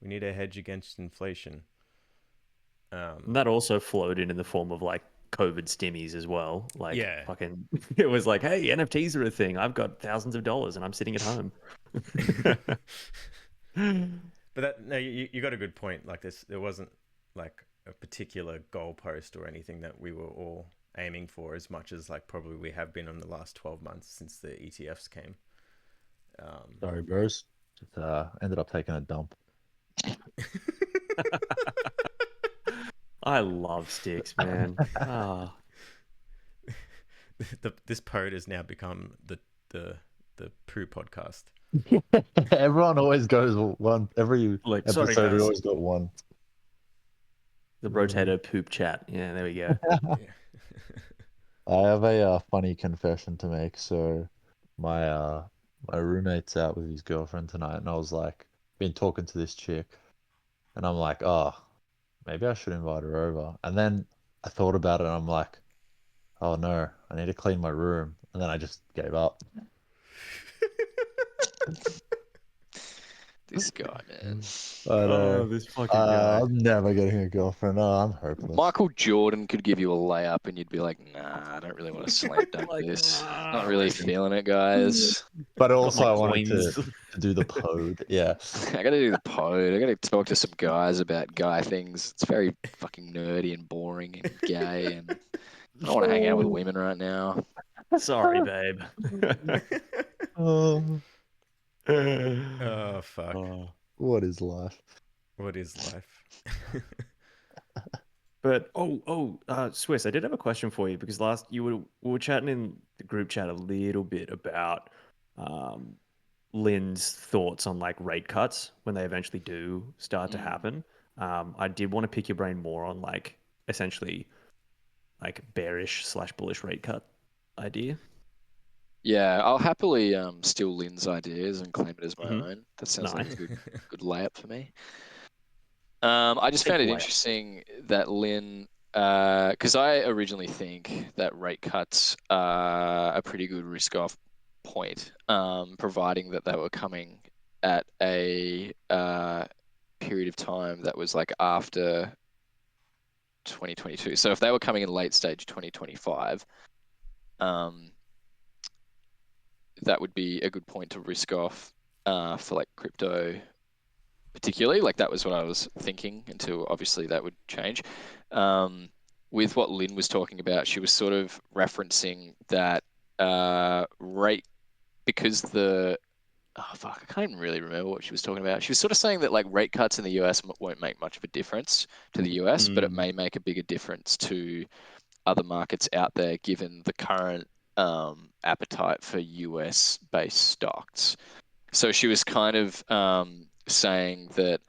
we need a hedge against inflation. And that also flowed in the form of like COVID stimmies as well. Like Yeah. fucking, it was like, hey, NFTs are a thing. I've got thousands of dollars and I'm sitting at home. But you got a good point. Like there wasn't like a particular goalpost or anything that we were all aiming for, as much as like probably we have been in the last 12 months since the ETFs came. Sorry, bros. Just ended up taking a dump. I love sticks, man. This Poad has now become the Poo podcast. Everyone always goes one. Every Like, episode, sorry, we guys. always got one. The Brotato poop chat. Yeah, there we go. Yeah. I have a funny confession to make. So, my roommate's out with his girlfriend tonight, and I was like, been talking to this chick, and I'm like, oh, maybe I should invite her over. And then I thought about it, and I'm like, oh no, I need to clean my room. And then I just gave up. This guy, man. I know. This fucking guy. I'm never getting a girlfriend. Oh, I'm hopeless. Michael Jordan could give you a layup and you'd be like, nah, I don't really want to slam dunk Like, this. nah, Not really feeling it, guys. But Got also, my I wanted coins. to do the Poad. Yeah. I gotta do the Poad. I gotta talk to some guys about guy things. It's very fucking nerdy and boring and gay, and I don't want to hang out with women right now. Sorry, babe. Oh, Oh fuck. what is life? What is life? But Swiss, I did have a question for you, because we were chatting in the group chat a little bit about Lynn's thoughts on like rate cuts when they eventually do start to happen. I did want to pick your brain more on like essentially like bearish / bullish rate cut idea. Yeah, I'll happily steal Lynn's ideas and claim it as my own. That sounds like Nice. a good layup for me. I just found it interesting that Lynn, because I originally think that rate cuts are a pretty good risk-off point, providing that they were coming at a period of time that was like after 2022. So if they were coming in late stage 2025, that would be a good point to risk off for like crypto particularly. Like that was what I was thinking, until obviously that would change. With what Lynn was talking about, she was sort of referencing that rate, because I can't even really remember what she was talking about. She was sort of saying that like rate cuts in the US won't make much of a difference to the US, but it may make a bigger difference to other markets out there, given the current appetite for US based stocks. So she was kind of saying that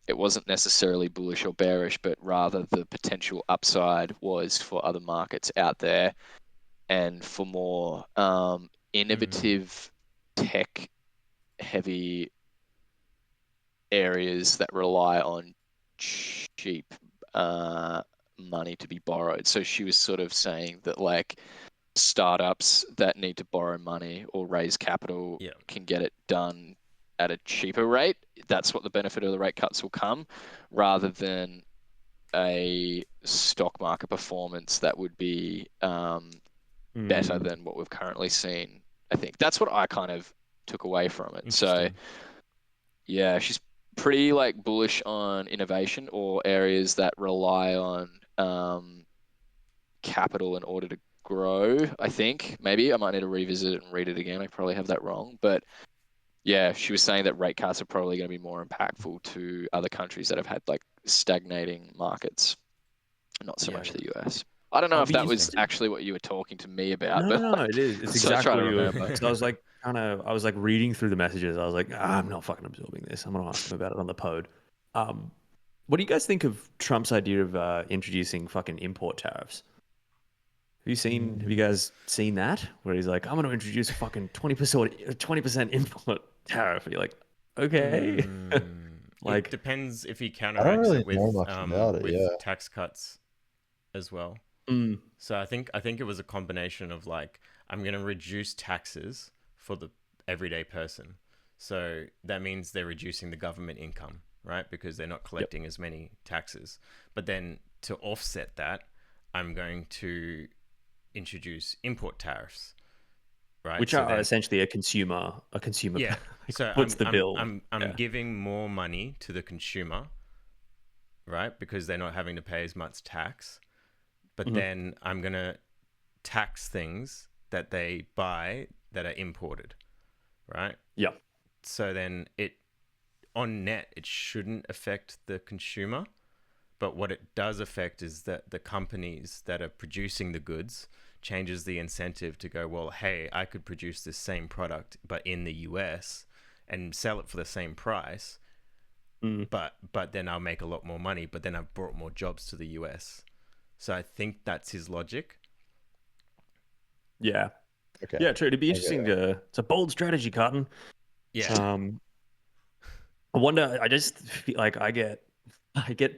it wasn't necessarily bullish or bearish, but rather the potential upside was for other markets out there and for more innovative tech heavy areas that rely on cheap money to be borrowed. So she was sort of saying that like startups that need to borrow money or raise capital can get it done at a cheaper rate. That's what the benefit of the rate cuts will come, rather than a stock market performance that would be better than what we've currently seen. I think that's what I kind of took away from it. So yeah, she's pretty like bullish on innovation or areas that rely on capital in order to grow. I think maybe I might need to revisit it and read it again. I probably have that wrong, but yeah, she was saying that rate cuts are probably going to be more impactful to other countries that have had like stagnating markets, not so much the US. I don't know if that was actually what you were talking to me about, but No, it is. It's so exactly trying what to you were. remember. So I was like reading through the messages. I was like, I'm not fucking absorbing this. I'm gonna ask him about it on the pod. What do you guys think of Trump's idea of introducing fucking import tariffs? Have you guys seen that? Where he's like, I'm gonna introduce a fucking 20% import tariff. And you're like, okay. Like, it depends if he I don't counteracts really it with know much about it. Yeah. tax cuts as well. So I think it was a combination of like, I'm going to reduce taxes for the everyday person. So that means they're reducing the government income, right? Because they're not collecting as many taxes. But then to offset that, I'm going to introduce import tariffs, right? Which are essentially a consumer. Yeah. So what's the bill? I'm giving more money to the consumer, right? Because they're not having to pay as much tax. But then I'm going to tax things that they buy that are imported, right? Yeah. So then on net, it shouldn't affect the consumer. But what it does affect is that the companies that are producing the goods changes the incentive to go, well, hey, I could produce this same product, but in the US and sell it for the same price. But then I'll make a lot more money, but then I've brought more jobs to the US. So I think that's his logic. Yeah. Okay. Yeah, true. It'd be interesting it's a bold strategy, Cotton. Yeah. I wonder, I just feel like I get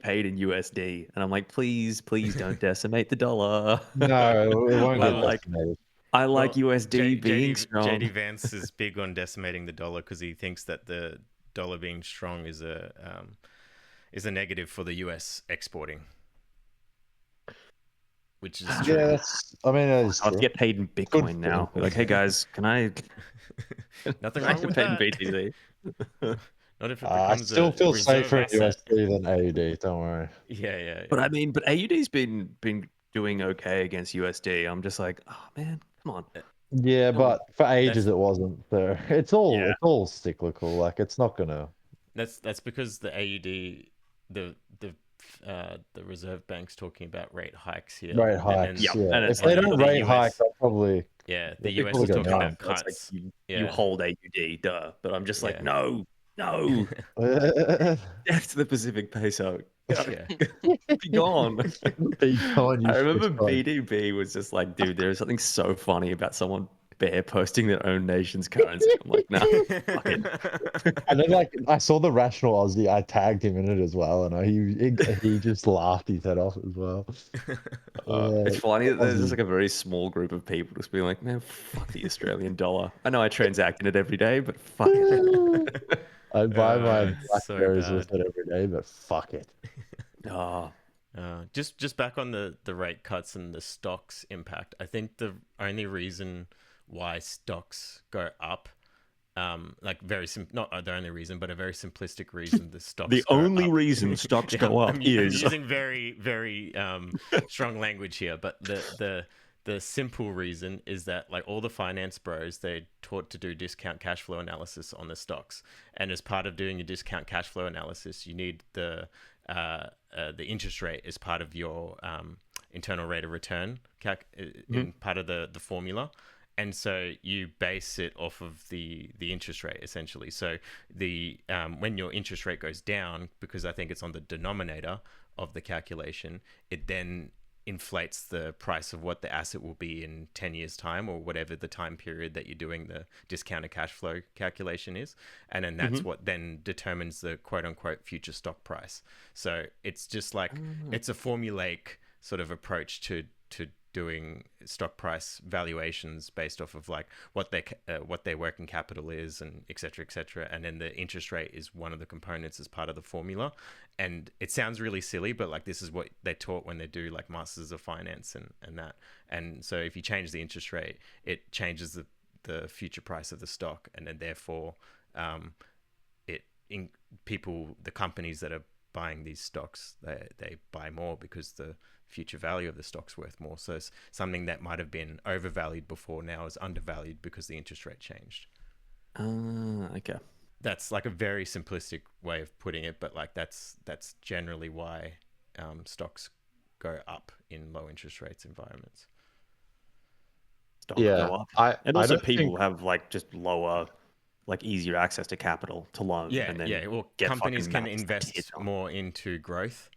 paid in USD and I'm like, please don't decimate the dollar. No, it won't get decimated. I like USD being strong. JD Vance is big on decimating the dollar because he thinks that the dollar being strong is a negative for the US exporting. Which is true. Yeah, I'll get paid in Bitcoin now. We're like, hey guys, can I? Nothing wrong with that. BTC. Not if it I becomes still feel safer in asset. USD than AUD. Don't worry. Yeah. But I mean, AUD's been doing okay against USD. I'm just like, oh man, come on. Yeah, but for ages it wasn't. So it's all cyclical. Like it's not gonna. That's because the AUD, the Reserve Bank's talking about rate hikes here. Rate hikes. And if they don't rate hike, they'll probably. Yeah, the US is talking about cuts. Like you hold AUD, duh. But I'm just like, no. That's the Pacific peso. Be gone. I remember BDB was just like, dude, there's something so funny about someone bear posting their own nation's currency. I'm like, nah, fuck it. And then like I saw the Rational Aussie, I tagged him in it as well, and he just laughed his head off as well. It's funny that there's just like a very small group of people just being like, man, fuck the Australian dollar. I know I transact in it every day, but fuck it. I buy my blackberries with it every day, but fuck it. Just back on the rate cuts and the stocks impact. I think the only reason why stocks go up, not the only reason, but a very simplistic reason the stocks. The only reason stocks go up is. I'm using very very strong language here, but the simple reason is that like all the finance bros, they're taught to do discount cash flow analysis on the stocks, and as part of doing a discount cash flow analysis, you need the interest rate as part of your internal rate of return in part of the formula, and so you base it off of the interest rate essentially. So the when your interest rate goes down, because I think it's on the denominator of the calculation, it then inflates the price of what the asset will be in 10 years time, or whatever the time period that you're doing the discounted cash flow calculation is, and then that's what then determines the quote unquote future stock price. So it's just like it's a formulaic sort of approach to doing stock price valuations based off of like what their working capital is, and et cetera, and then the interest rate is one of the components as part of the formula. And it sounds really silly, but like this is what they taught when they do like masters of finance and that. And so if you change the interest rate, it changes the future price of the stock, and then therefore the companies that are buying these stocks, they buy more because the future value of the stock's worth more. So it's something that might have been overvalued before now is undervalued because the interest rate changed. Okay. That's like a very simplistic way of putting it, but like that's generally why stocks go up in low interest rates environments. Stocks go up. And also people have like just lower, like easier access to capital to loan. Yeah, and then Well, companies can invest more into growth.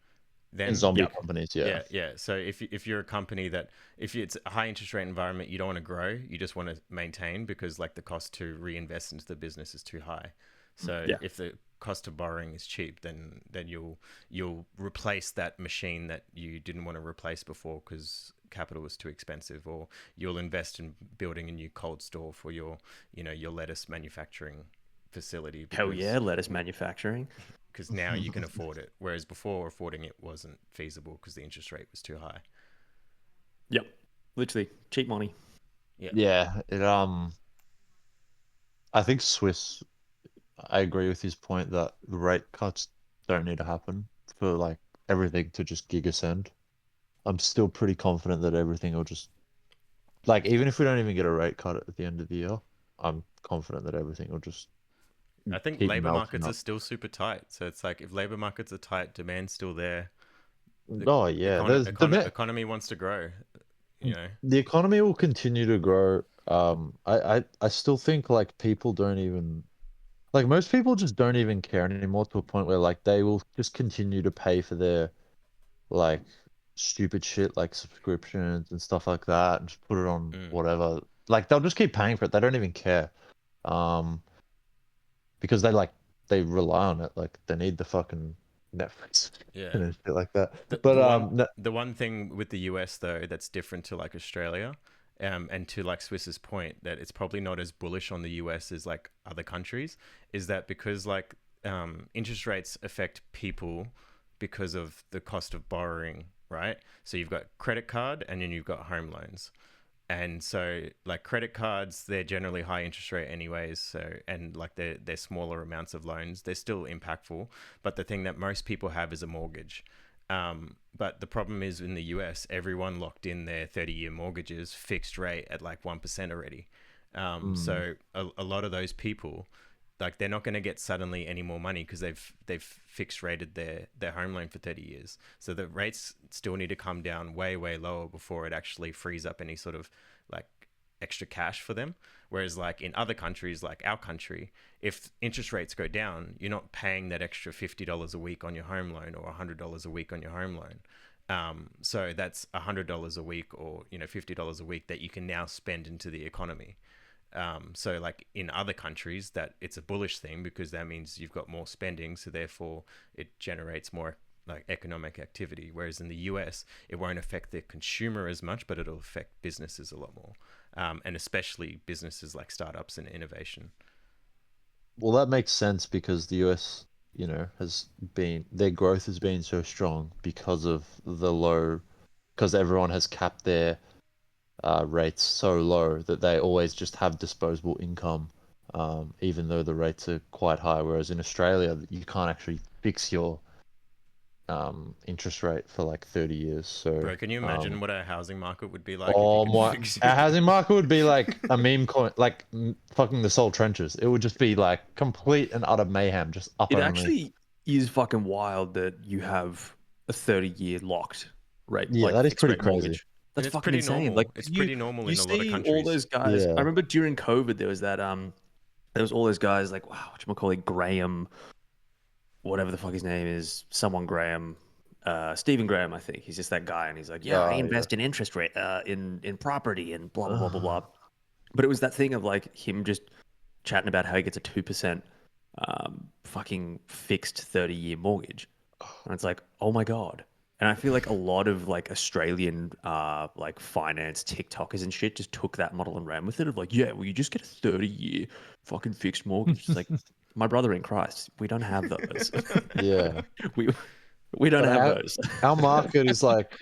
Then zombie companies, yeah. So if you're a company that, if it's a high interest rate environment, you don't want to grow, you just want to maintain, because like the cost to reinvest into the business is too high. So if the cost of borrowing is cheap, then you'll replace that machine that you didn't want to replace before because capital was too expensive, or you'll invest in building a new cold store for your lettuce manufacturing facility. Hell yeah, lettuce manufacturing. Because now you can afford it, whereas before affording it wasn't feasible because the interest rate was too high. Yep, literally cheap money. Yeah. I think Swiss. I agree with his point that the rate cuts don't need to happen for like everything to just gigascend. I'm still pretty confident that everything will just, like, even if we don't even get a rate cut at the end of the year, I'm confident that everything will just. I think labor markets are still super tight. So it's like if labor markets are tight, demand's still there. Economy wants to grow. The economy will continue to grow. I still think like people don't even, like, most people just don't even care anymore, to a point where like they will just continue to pay for their like stupid shit like subscriptions and stuff like that, and just put it on whatever. Like they'll just keep paying for it. They don't even care. Because they rely on it. Like they need the fucking Netflix and shit like that. The one thing with the US though that's different to like Australia, and to like Swiss's point that it's probably not as bullish on the US as like other countries, is that because like interest rates affect people because of the cost of borrowing, right? So you've got credit card and then you've got home loans. And so like credit cards, they're generally high interest rate anyways. So, and like they're smaller amounts of loans, they're still impactful. But the thing that most people have is a mortgage. But the problem is in the US, everyone locked in their 30-year mortgages fixed rate at like 1% already. So a lot of those people, like they're not going to get suddenly any more money because they've fixed rated their home loan for 30 years. So the rates still need to come down way, way lower before it actually frees up any sort of like extra cash for them. Whereas like in other countries, like our country, if interest rates go down, you're not paying that extra $50 a week on your home loan or $100 a week on your home loan. So that's $100 a week or $50 a week that you can now spend into the economy. So like in other countries that it's a bullish thing because that means you've got more spending, so therefore it generates more like economic activity. Whereas in the US, it won't affect the consumer as much, but it'll affect businesses a lot more, and especially businesses like startups and innovation. Well, that makes sense because the US, their growth has been so strong because of because everyone has capped their rates so low that they always just have disposable income, even though the rates are quite high. Whereas in Australia, you can't actually fix your interest rate for like 30 years. So, bro, can you imagine what our housing market would be like? Oh my! Our housing market would be like a meme coin, like fucking the Salt Trenches. It would just be like complete and utter mayhem, just up It only. actually is fucking wild that you have a 30-year locked rate. Yeah, like that is fixed pretty rate crazy. mortgage. That's it's fucking pretty insane. normal. Like It's you, pretty normal you in a lot of see all countries. those guys. Yeah. I remember during COVID there was that there was all those guys like wow, whatchamacallit, Graham, whatever the fuck his name is, someone Graham, Stephen Graham, I think. He's just that guy, and he's like, yeah, I invest in interest rate, in property, and blah blah blah blah blah. But it was that thing of like him just chatting about how he gets a 2% fucking fixed 30-year mortgage, and it's like, oh my god. And I feel like a lot of like Australian like finance TikTokers and shit just took that model and ran with it of like, yeah, well, you just get a 30-year fucking fixed mortgage. It's like, my brother in Christ, we don't have those. Yeah. We don't But have those. Our market is like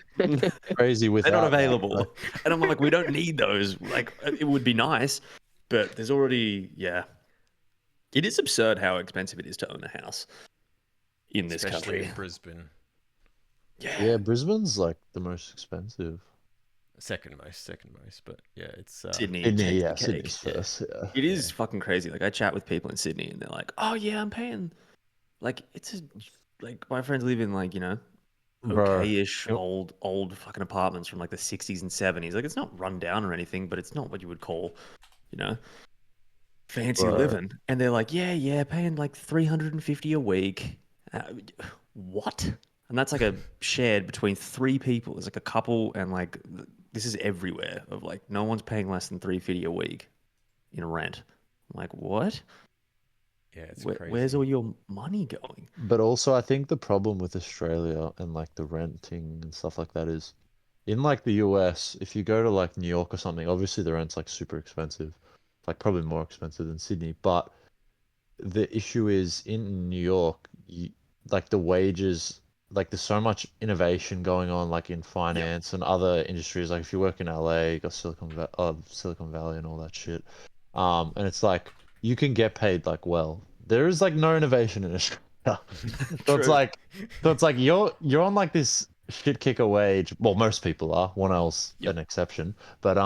crazy without They're not that, available. like- And I'm like, we don't need those. Like, it would be nice, but there's already, yeah. It is absurd how expensive it is to own a house in this Especially country. in Brisbane. Yeah, Brisbane's like the most expensive. Second most, but yeah, it's Sydney Sydney, takes yeah, the Sydney's cake. first. Yeah. It is fucking crazy. Like, I chat with people in Sydney and they're like, oh, yeah, I'm paying. Like, like, my friends live in, like, you know, Bro, okay-ish old fucking apartments from like the 60s and 70s. Like, it's not run down or anything, but it's not what you would call, you know, fancy Bro. living. And they're like, yeah, paying like $350 a week. What? And that's like a shared between 3 people. There's like a couple, and like this is everywhere of like no one's paying less than $350 a week in rent. I'm like, what? yeah, it's crazy. Where's all your money going? But also, I think the problem with Australia and like the renting and stuff like that is, in like the US, if you go to like New York or something, obviously the rent's like super expensive, like probably more expensive than Sydney. But the issue is in New York, like the wages, like there's so much innovation going on, like in finance and other industries. Like if you work in LA, you got Silicon Valley and all that shit. And it's like you can get paid like well. There is like no innovation in Australia. So it's like you're on like this shit kicker wage. Well, most people are. One else an exception, but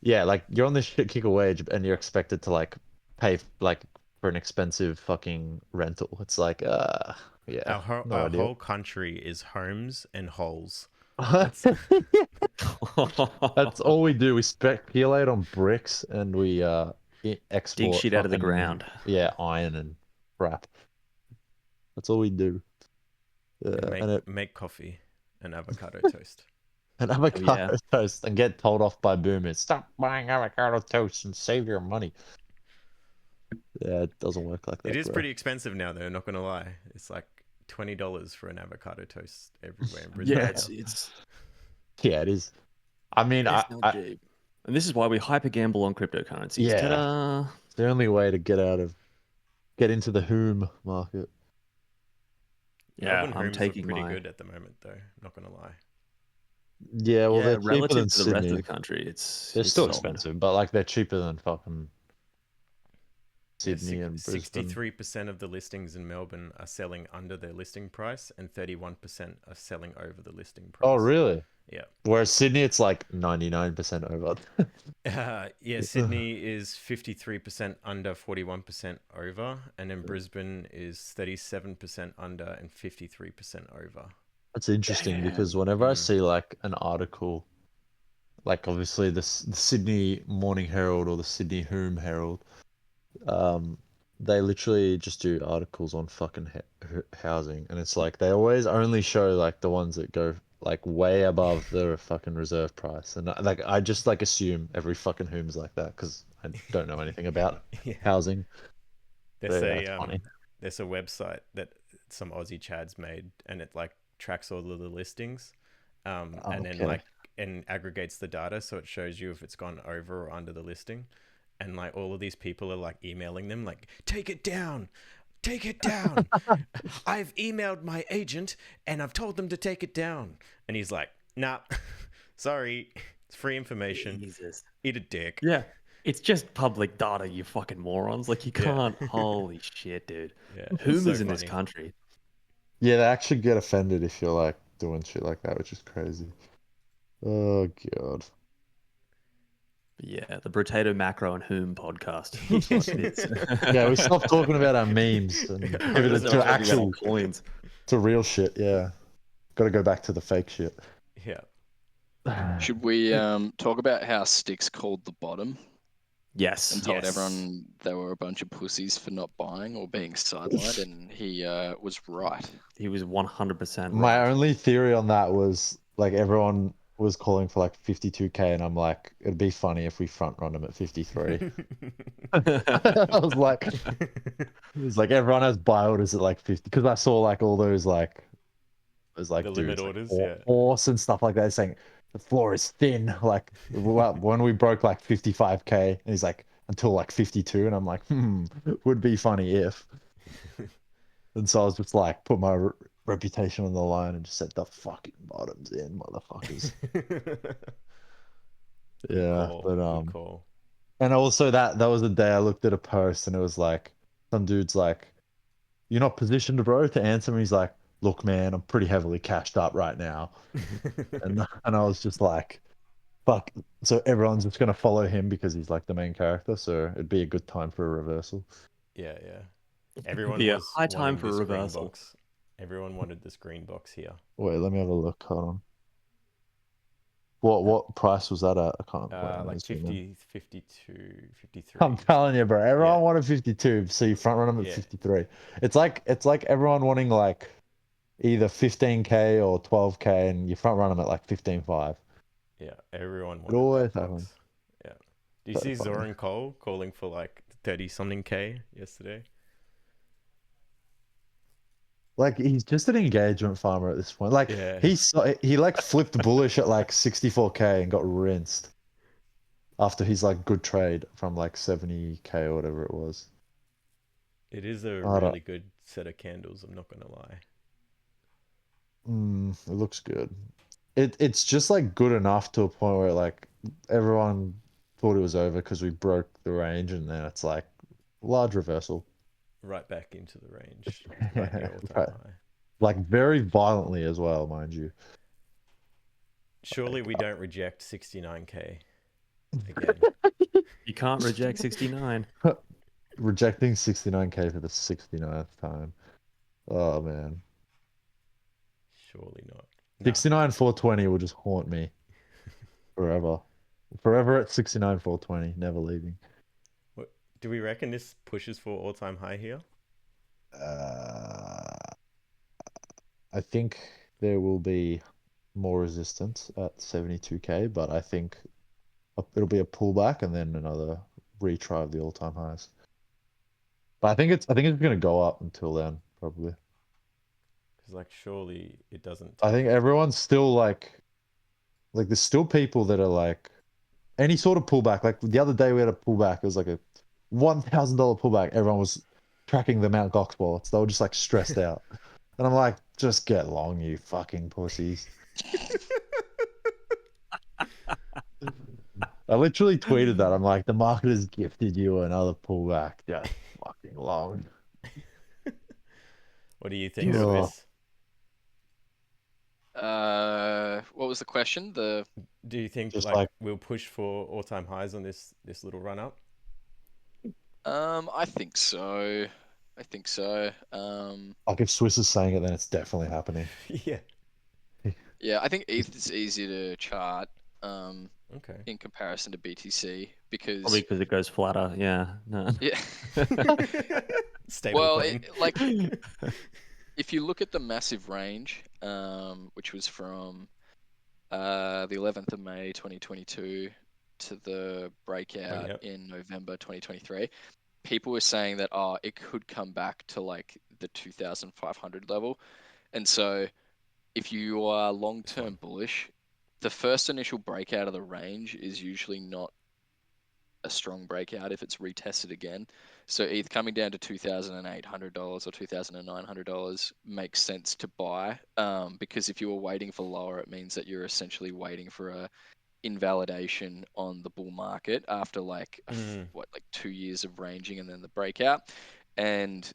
yeah, like you're on this shit kicker wage and you're expected to like pay like for an expensive fucking rental. It's like yeah, Our whole country is homes and holes. That's all we do. We speculate on bricks and we export Dig shit out of the fucking, ground. yeah, iron and crap. That's all we do. Make coffee and avocado toast. And avocado toast and get told off by boomers. Stop buying avocado toast and save your money. Yeah, it doesn't work like that. It is bro. pretty expensive now, though. Not gonna lie, it's like $20 for an avocado toast everywhere in Brisbane. Yeah, now. it's Yeah, it is. I mean, it's not cheap. And this is why we hyper gamble on cryptocurrencies. Yeah. Ta-da! It's the only way to get into the whom market. Yeah, Melbourne I'm homes taking look pretty my good at the moment, though. Not gonna lie. Yeah, well, they're cheaper relative than to the rest of Sydney. the country, it's They're still solid. expensive, but like they're cheaper than fucking Sydney and Brisbane. 63% of the listings in Melbourne are selling under their listing price, and 31% are selling over the listing price. Oh, really? Yeah. Whereas Sydney, it's like 99% over. Yeah, Sydney is 53% under, 41% over, and then Brisbane is 37% under and 53% over. That's interesting because whenever I see like an article, like obviously the Sydney Morning Herald or the Sydney Whom Herald, they literally just do articles on fucking housing, and it's like they always only show like the ones that go like way above the fucking reserve price, and like I just like assume every fucking Whom's like that because I don't know anything about housing. There's funny. There's a website that some Aussie chads made, and it like tracks all of the listings, and then like and aggregates the data, so it shows you if it's gone over or under the listing. And like all of these people are like emailing them like, take it down. I've emailed my agent and I've told them to take it down. And he's like, nah, sorry, it's free information. Jesus. Eat a dick. Yeah, it's just public data, you fucking morons. Like, you can't. Holy shit, dude. Yeah, Whom so is in this funny. country? Yeah, they actually get offended if you're like doing shit like that, which is crazy. Oh god. Yeah, the Brotato Macro and Whom podcast. That's what it is. Yeah, we stopped talking about our memes and give it to actual coins. to real shit. Yeah, got to go back to the fake shit. Yeah. Should we talk about how Sticks called the bottom Yes. and told Yes. everyone they were a bunch of pussies for not buying or being sidelined, and he was right. He was 100% My right. only theory on that was like everyone was calling for like 52K, and I'm like, it'd be funny if we front run him at 53. I was like, everyone has buy orders at like 50 because I saw like all those like the limit dudes, like, orders, yeah. horse and stuff like that saying the floor is thin. Like when we broke like 55K, and he's like until like 52, and I'm like, would be funny if. And so I was just like, put my reputation on the line and just said the fucking bottoms in, motherfuckers. Yeah, Call, but good call. and also that was the day I looked at a post and it was like some dude's like, "You're not positioned, bro," to answer me. He's like, "Look, man, I'm pretty heavily cashed up right now," and I was just like, "Fuck!" So everyone's just gonna follow him because he's like the main character. So it'd be a good time for a reversal. Yeah. Everyone Be a was high time wanting for a this green reversal. box. Everyone wanted this green box here. Wait, let me have a look. Hold on. What price was that at? I can't. Wait, let me Like zoom in. 50, 52, 53. I'm telling you, bro. Everyone Yeah. wanted 52, so you front run them at Yeah. 53. It's like everyone wanting like either 15K or 12K, and you front run them at like 15.5. Yeah, everyone It wanted always that happens. box. Yeah. Do you So see funny. Zoran Cole calling for like 30 something K yesterday? Like he's just an engagement farmer at this point. Like Yeah. he like flipped bullish at like 64K and got rinsed after his like good trade from like 70K or whatever it was. It is a I don't. really good set of candles, I'm not gonna lie. It looks good. It's just like good enough to a point where like everyone thought it was over because we broke the range, and then it's like large reversal. Right back into the range. Right near all-time Right. high. Like very violently as well, mind you. Surely we don't reject 69K again. You can't reject 69. Rejecting 69K for the 69th time. Oh man. Surely not. 69 420 will just haunt me forever. Forever at 69 420, never leaving. What, do we reckon this pushes for all-time high here? I think there will be more resistance at 72K, but I think it'll be a pullback and then another retry of the all-time highs. But I think it's going to go up until then, probably. Because like surely it doesn't. I think everyone's still like there's still people that are like any sort of pullback. Like the other day we had a pullback. It was like a $1,000 pullback. Everyone was tracking the Mt. Gox wallets. They were just like stressed out. And I'm like, just get long, you fucking pussies. I literally tweeted that. I'm like, the market has gifted you another pullback. Just fucking long. What do you think, Yeah. Swiss? What was the question? Do you think Just like like we'll push for all-time highs on this little run up? I think so. if Swiss is saying it, then it's definitely happening. Yeah. Yeah, I think ETH is easier to chart Okay. in comparison to BTC because Probably because it goes flatter. Yeah. No. yeah. Stable Well, coin. like if you look at the massive range, which was from the 11th of May 2022 to the breakout Yep. in November 2023, people were saying that it could come back to like the 2,500 level, and so if you are long-term bullish, the first initial breakout of the range is usually not a strong breakout if it's retested again. So ETH coming down to $2,800 or $2,900 makes sense to buy, because if you were waiting for lower, it means that you're essentially waiting for a invalidation on the bull market after like 2 years of ranging and then the breakout. And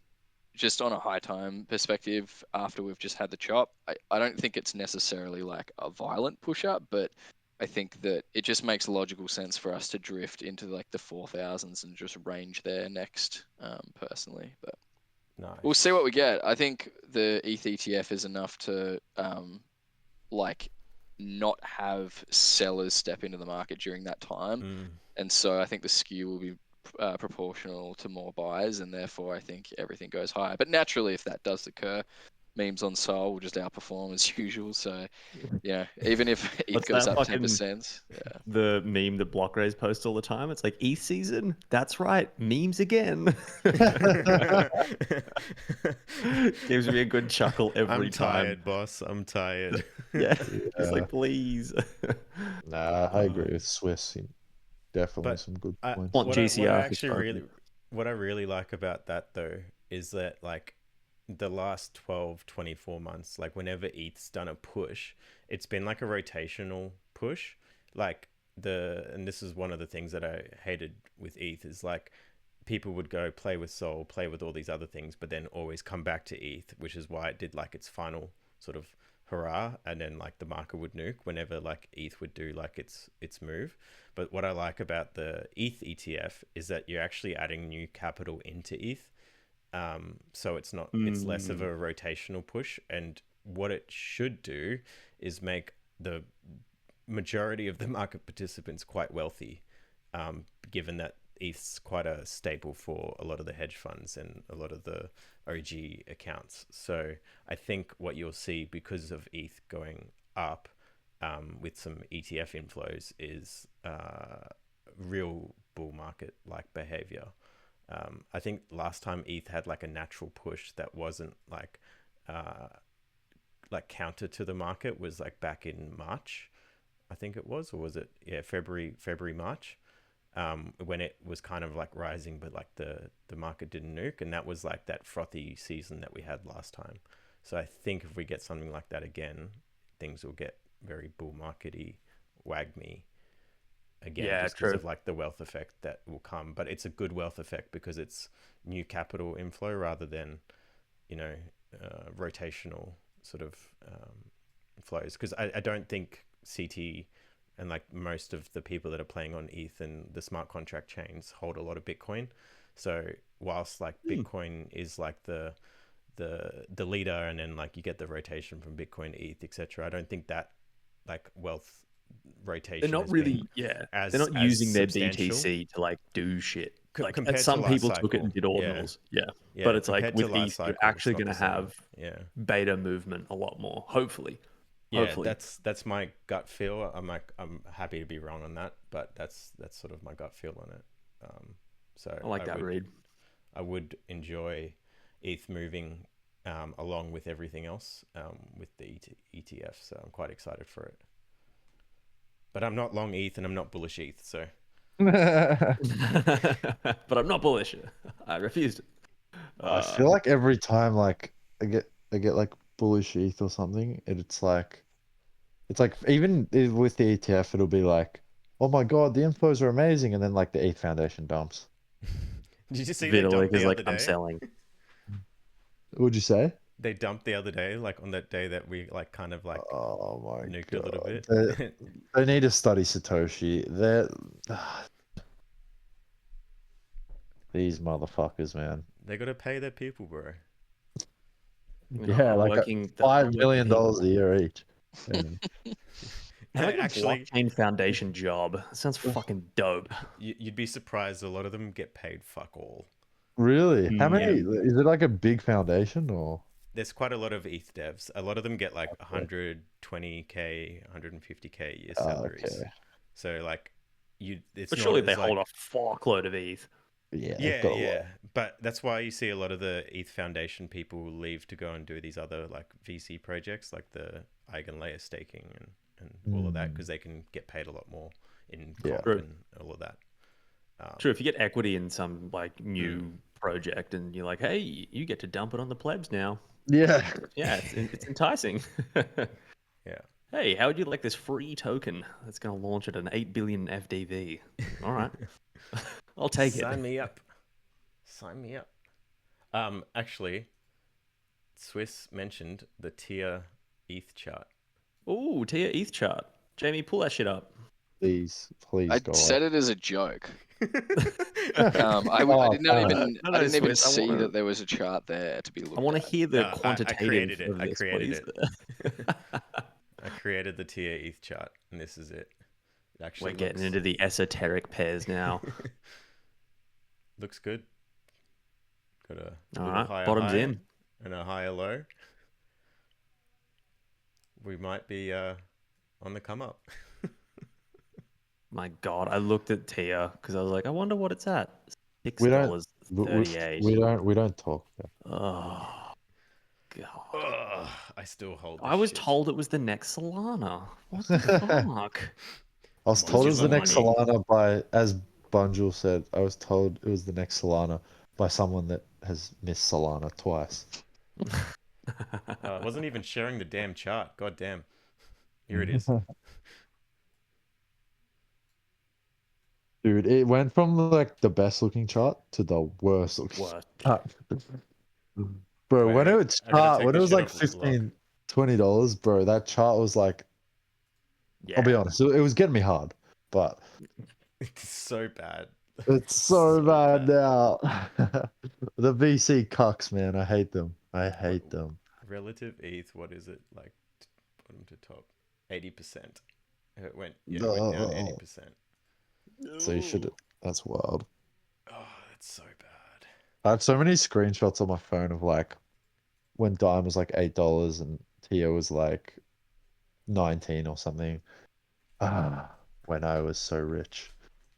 just on a high time perspective, after we've just had the chop, I don't think it's necessarily like a violent push up, but I think that it just makes logical sense for us to drift into like the 4,000s and just range there next, personally. But Nice. we'll see what we get. I think the ETH ETF is enough to like not have sellers step into the market during that time. And so I think the skew will be proportional to more buyers, and therefore I think everything goes higher. But naturally, if that does occur, memes on Sol will just outperform as usual. So yeah, even if ETH What's goes that up fucking 10%, yeah. the meme that Blockrays posts all the time? It's like ETH season. That's right, memes again. Gives me a good chuckle every I'm time. tired, boss. I'm tired. Yeah, it's like please. Nah, I agree with Swiss. Definitely But some good I, points. Want what I GCR for actually smoking. what I really like about that though is that like the last 12, 24 months, like whenever ETH's done a push, it's been like a rotational push. Like and this is one of the things that I hated with ETH is like people would go play with Sol, play with all these other things, but then always come back to ETH, which is why it did like its final sort of hurrah, and then like the market would nuke whenever like ETH would do like its move. But what I like about the ETH ETF is that you're actually adding new capital into ETH. So it's not, it's less of a rotational push. And what it should do is make the majority of the market participants quite wealthy, given that ETH's quite a staple for a lot of the hedge funds and a lot of the OG accounts. So I think what you'll see because of ETH going up, with some ETF inflows, is real bull market like behavior. I think last time ETH had like a natural push that wasn't like counter to the market was like back in March, I think it was, or was it February, March, when it was kind of like rising, but like the market didn't nuke, and that was like that frothy season that we had last time. So I think if we get something like that again, things will get very bull markety, wagmy again, just because of like the wealth effect that will come. But it's a good wealth effect because it's new capital inflow rather than, rotational sort of flows. Because I don't think CT and like most of the people that are playing on ETH and the smart contract chains hold a lot of Bitcoin. So whilst like Bitcoin is like the leader, and then like you get the rotation from Bitcoin to ETH, etc., I don't think that like wealth rotation, they're not really they're not using their BTC to like do shit. Like compared some to people last took it cycle. and did ordinals, Yeah, but it's like compared with to last ETH, you're cycle, actually it's not going to the same. have Yeah. beta movement a lot more. Hopefully. That's my gut feel. I'm happy to be wrong on that, but that's sort of my gut feel on it. So I like that read. I would enjoy ETH moving along with everything else, with the ETF. So I'm quite excited for it. But I'm not long ETH and I'm not bullish ETH. So. But I'm not bullish. I refused. I feel like every time like I get like bullish ETH or something, it's like even with the ETF, it'll be like, oh my god, the inflows are amazing, and then like the ETH Foundation dumps. Did you see they dumped the other day? I'm selling. What'd you say? They dumped the other day, like on that day that we like kind of like Oh my nuked god, a little bit. They need to study Satoshi. These motherfuckers, man. They gotta pay their people, bro. Yeah, like $5 million a year each. Like actually, blockchain foundation job. That sounds fucking dope. You'd be surprised. A lot of them get paid fuck all. Really? How many? Is it like a big foundation or? There's quite a lot of ETH devs. A lot of them get like 120k, 150k year salaries. Okay. So like, but surely they hold a fuckload of ETH. Yeah. But that's why you see a lot of the ETH Foundation people leave to go and do these other like VC projects, like the Eigenlayer staking and all of that, because they can get paid a lot more in comp and all of that. True. If you get equity in some like new project and you're like, hey, you get to dump it on the plebs now. Yeah. Yeah, it's enticing. Yeah. Hey, how would you like this free token that's going to launch at an 8 billion FDV? All right. I'll take it. Sign me up. Actually, Swiss mentioned the tier ETH chart. Ooh, tier ETH chart. Jamie, pull that shit up. Please I said it as a joke. I didn't even see that there was a chart there to be looked at. I want to hear the quantitative I created it. of this, I created please. it. I created the tier ETH chart, and this is it. It actually We're getting into the esoteric pairs now. looks good. Got a All little right, higher bottom's high in. and a higher low. We might be on the come up. My God, I looked at tier because I was like, I wonder what it's at. We don't. $6.38. We don't talk. Oh God. Ugh, I still hold. I was shit. told it was the next Solana. What the fuck? I was Come on, told it give was the some next money. Solana by, as Bunjul said, I was told it was the next Solana by someone that has missed Solana twice. I wasn't even sharing the damn chart. God damn. Here it is. Dude, it went from like the best looking chart to the worst looking Worst. chart. Bro, Wait, when I it gotta- was I gotta chart, take when it this was shit like off lock. $15, $20, bro, that chart was like, Yeah. I'll be honest, it was getting me hard, but It's so bad. it's so bad bad. now. The VC cucks, man, I hate them. I hate them. Relative ETH, what is it? Like bottom to top? 80%. It went down Oh. 80%. So you should, that's wild. Oh, that's so bad. I have so many screenshots on my phone of like when Dime was like $8 and Tia was like 19 or something. When I was so rich.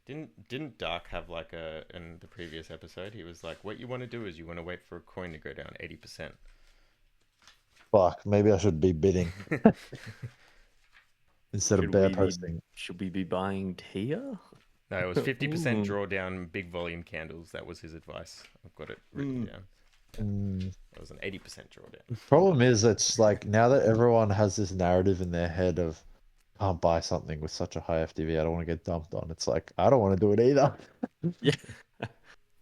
Didn't Dark have like in the previous episode? He was like, what you want to do is you want to wait for a coin to go down 80%. Fuck, maybe I should be bidding instead of bear posting. Should we be buying tier? No, it was 50% Ooh. drawdown, big volume candles. That was his advice. I've got it written down. That was an 80% drawdown. Problem is, it's like now that everyone has this narrative in their head of can't buy something with such a high FTV, I don't want to get dumped on. It's like I don't want to do it either. Yeah.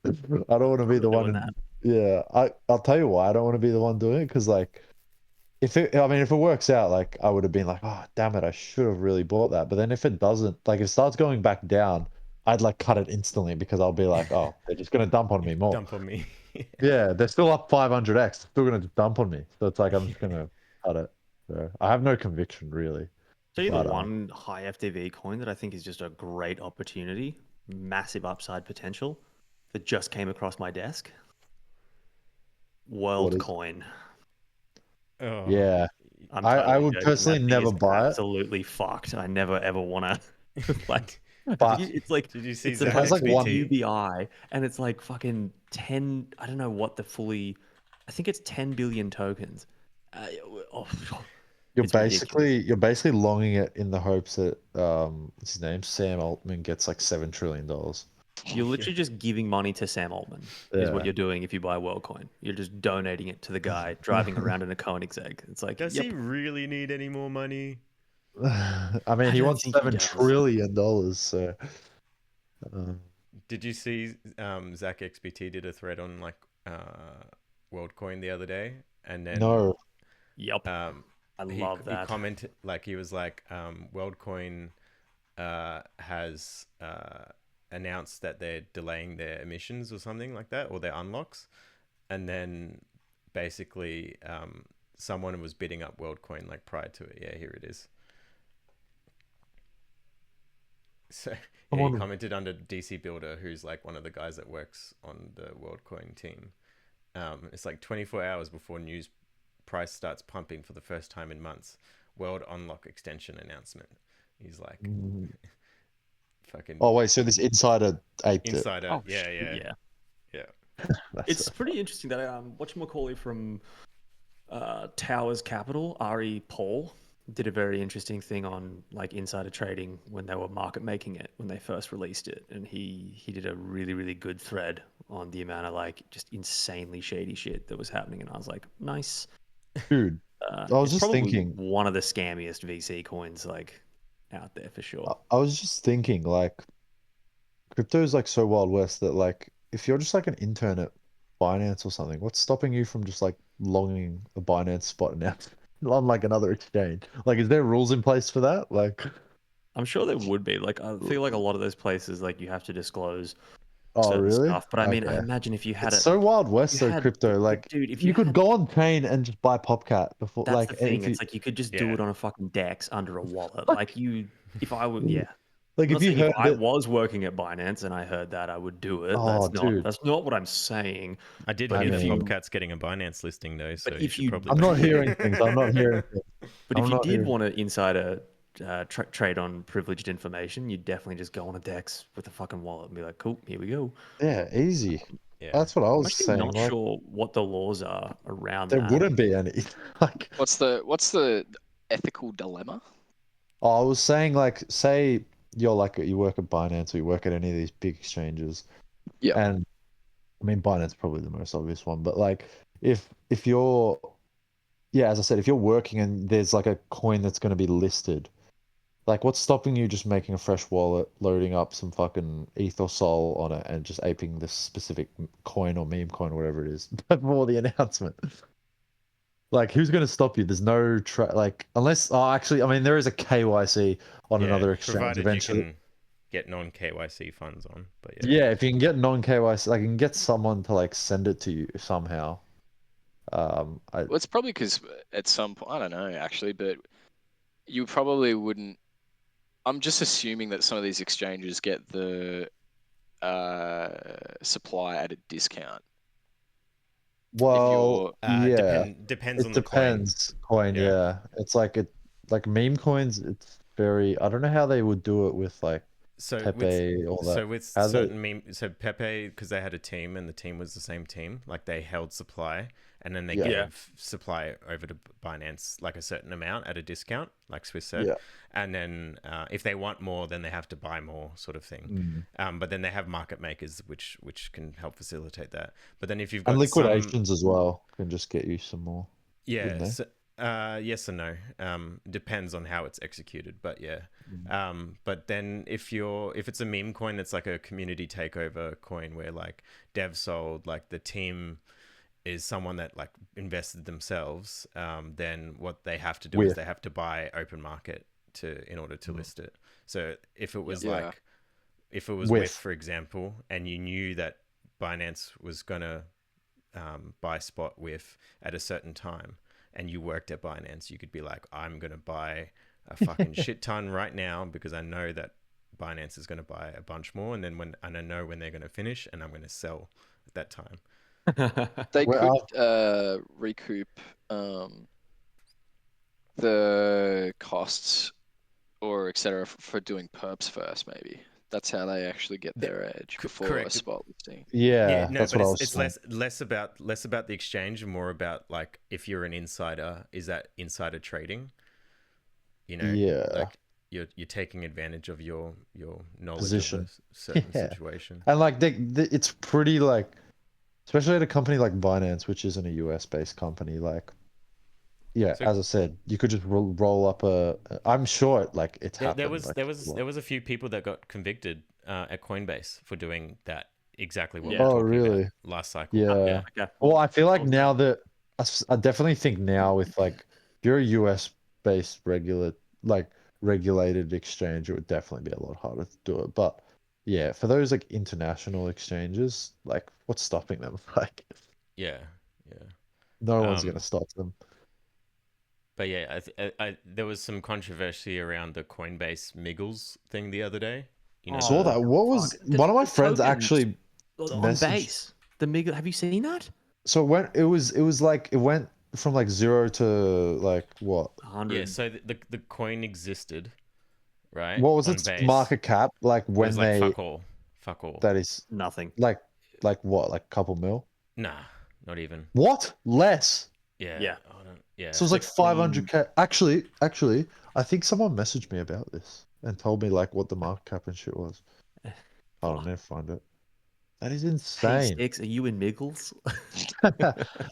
I don't want to be the one. Yeah, I'll tell you why I don't want to be the one doing it, because like if it works out, like I would have been like, oh damn it, I should have really bought that. But then if it doesn't, like if it starts going back down, I'd like cut it instantly because I'll be like, oh, they're just gonna dump on me more. Dump on me. Yeah, they're still up 500x, still gonna dump on me. So it's like I'm just gonna cut it. So I have no conviction really. So the But, one high FTV coin that I think is just a great opportunity, massive upside potential, that just came across my desk. WorldCoin. Oh, Yeah, I'm I totally would joking. personally That thing never is buy it. absolutely fucked. I never ever want to like. But It's like did you see it's Zach has, like, one- UBI, and it's like fucking 10. I don't know what the fully. I think it's 10 billion tokens. You're It's ridiculous. basically longing it in the hopes that what's his name, Sam Altman gets like $7 trillion. You're literally just giving money to Sam Altman, is what Yeah. you're doing if you buy WorldCoin. You're just donating it to the guy driving around in a Koenigsegg. It's like, Does yep. he really need any more money? I mean, I he don't wants think he $7 does. trillion, so Did you see Zach XBT did a thread on like WorldCoin the other day, and then no. Yep. I love that. He commented like he was like WorldCoin has announced that they're delaying their emissions or something like that, or their unlocks, and then basically someone was bidding up WorldCoin like prior to it. Yeah, here it is. So yeah, he commented under DC Builder, who's like one of the guys that works on the WorldCoin team. It's like 24 hours before news price starts pumping for the first time in months. World Unlock extension announcement. He's like, fucking. Oh wait, so this insider aped it. Insider. Oh, Yeah. It's pretty interesting that whatchamacallit from Towers Capital, Ari Paul, did a very interesting thing on like insider trading when they were market making it when they first released it, and he did a really, really good thread on the amount of like just insanely shady shit that was happening, and I was like, nice. Dude, I was it's just probably thinking, one of the scammiest VC coins like out there for sure. I was just thinking, like, crypto is like so Wild West that like if you're just like an intern at Binance or something, what's stopping you from just like longing a Binance spot now on like another exchange? Like, is there rules in place for that? Like, I'm sure there would be. Like, I feel like a lot of those places, like, you have to disclose Oh, certain really? stuff. But I mean, I Okay. imagine if you had It's it, so Wild West, you though, had, crypto. Like, dude, if you could had, go on chain and just buy PopCat before, that's like, the thing. if you, It's like you could just Yeah. do it on a fucking DEX under a wallet. Like- Like you, if I would, yeah. like, I'm if not you saying if heard I that, was working at Binance and I heard that, I would do it. oh, dude, That's not what I'm saying. I did But hear if that you, Popcat's getting a Binance listing though, so but you if should you, probably. I'm not hearing things. I'm not hearing things. but I'm if you not did hearing. want to insider trade on privileged information, you'd definitely just go on a DEX with a fucking wallet and be like, cool, here we go. Yeah, easy. Yeah. That's what I I'm was actually saying. not Like, sure what the laws are around there that. wouldn't be any. Like, What's the ethical dilemma? I was saying, like, say you're like you work at Binance or you work at any of these big exchanges, Yeah. and I mean Binance is probably the most obvious one, but like if you're, yeah, as I said, if you're working and there's like a coin that's going to be listed, like what's stopping you just making a fresh wallet, loading up some fucking ETH or Sol on it, and just aping this specific coin or meme coin or whatever it is before the announcement? Like, who's going to stop you? There's no like, unless, oh, actually, I mean, there is a KYC on Yeah, another exchange provided eventually. you can get non KYC funds on, but yeah. Yeah, if you can get non KYC, like, you can get someone to like send it to you somehow. Well, it's probably because at some point, I don't know actually, but you probably wouldn't. I'm just assuming that some of these exchanges get the supply at a discount. Well, yeah, Depends it on the coin. depends. Coin, Yeah. yeah, it's like meme coins. It's very. I don't know how they would do it with like So Pepe, all that. with How they? certain meme, so Pepe, because they had a team and the team was the same team, like they held supply and then they Yeah. gave supply over to Binance like a certain amount at a discount, like Swiss said. Yeah. And then if they want more, then they have to buy more, sort of thing. But then they have market makers which can help facilitate that. But then if you've got And some, liquidations as well can just get you some more. yeah, wouldn't they? so, yes and no. Depends on how it's executed, but yeah. But then if it's a meme coin, it's like a community takeover coin where like dev sold, like the team is someone that like invested themselves. Then what they have to do is they have to buy open market in order to list it. So if it was like, if it was with, for example, and you knew that Binance was gonna buy spot with at a certain time, and you worked at Binance, you could be like, I'm going to buy a fucking shit ton right now because I know that Binance is going to buy a bunch more. And then and I know when they're going to finish and I'm going to sell at that time. They could recoup the costs or etc. for doing perps first, maybe. That's how they actually get their edge before a spot listing. Yeah, no, that's but what I was it's saying. less about the exchange and more about like if you're an insider, is that insider trading? You know, like you're taking advantage of your knowledge Position. of a certain situation. And like it's pretty like, especially at a company like Binance, which isn't a US based company, like, yeah, So- as I said, you could just roll up I'm sure like it's happened. There was a few people that got convicted at Coinbase for doing that, exactly what Yeah. we're Oh, talking really? about last cycle. Yeah. Okay. Well, I feel like now that I definitely think now with like, if you're a US based regulated exchange, it would definitely be a lot harder to do it. But yeah, for those like international exchanges, like what's stopping them? Like, Yeah. no one's gonna stop them. But yeah, there was some controversy around the Coinbase Miggles thing the other day. You know, I saw that. What was one of my friends actually on messaged? base? The Miggle. Have you seen that? So it was like it went from like 0 to like what? 100. Yeah, so the coin existed, right? What was on its base. market cap like It when was like they? fuck all. That is Nothing. like what? Like a couple mil? Nah, not even. What? Less? Yeah. Yeah. Yeah. So it was like 500K. Actually, I think someone messaged me about this and told me like what the market cap and shit was. Hold on, let me find it. That is insane. P6, are you in Miggles?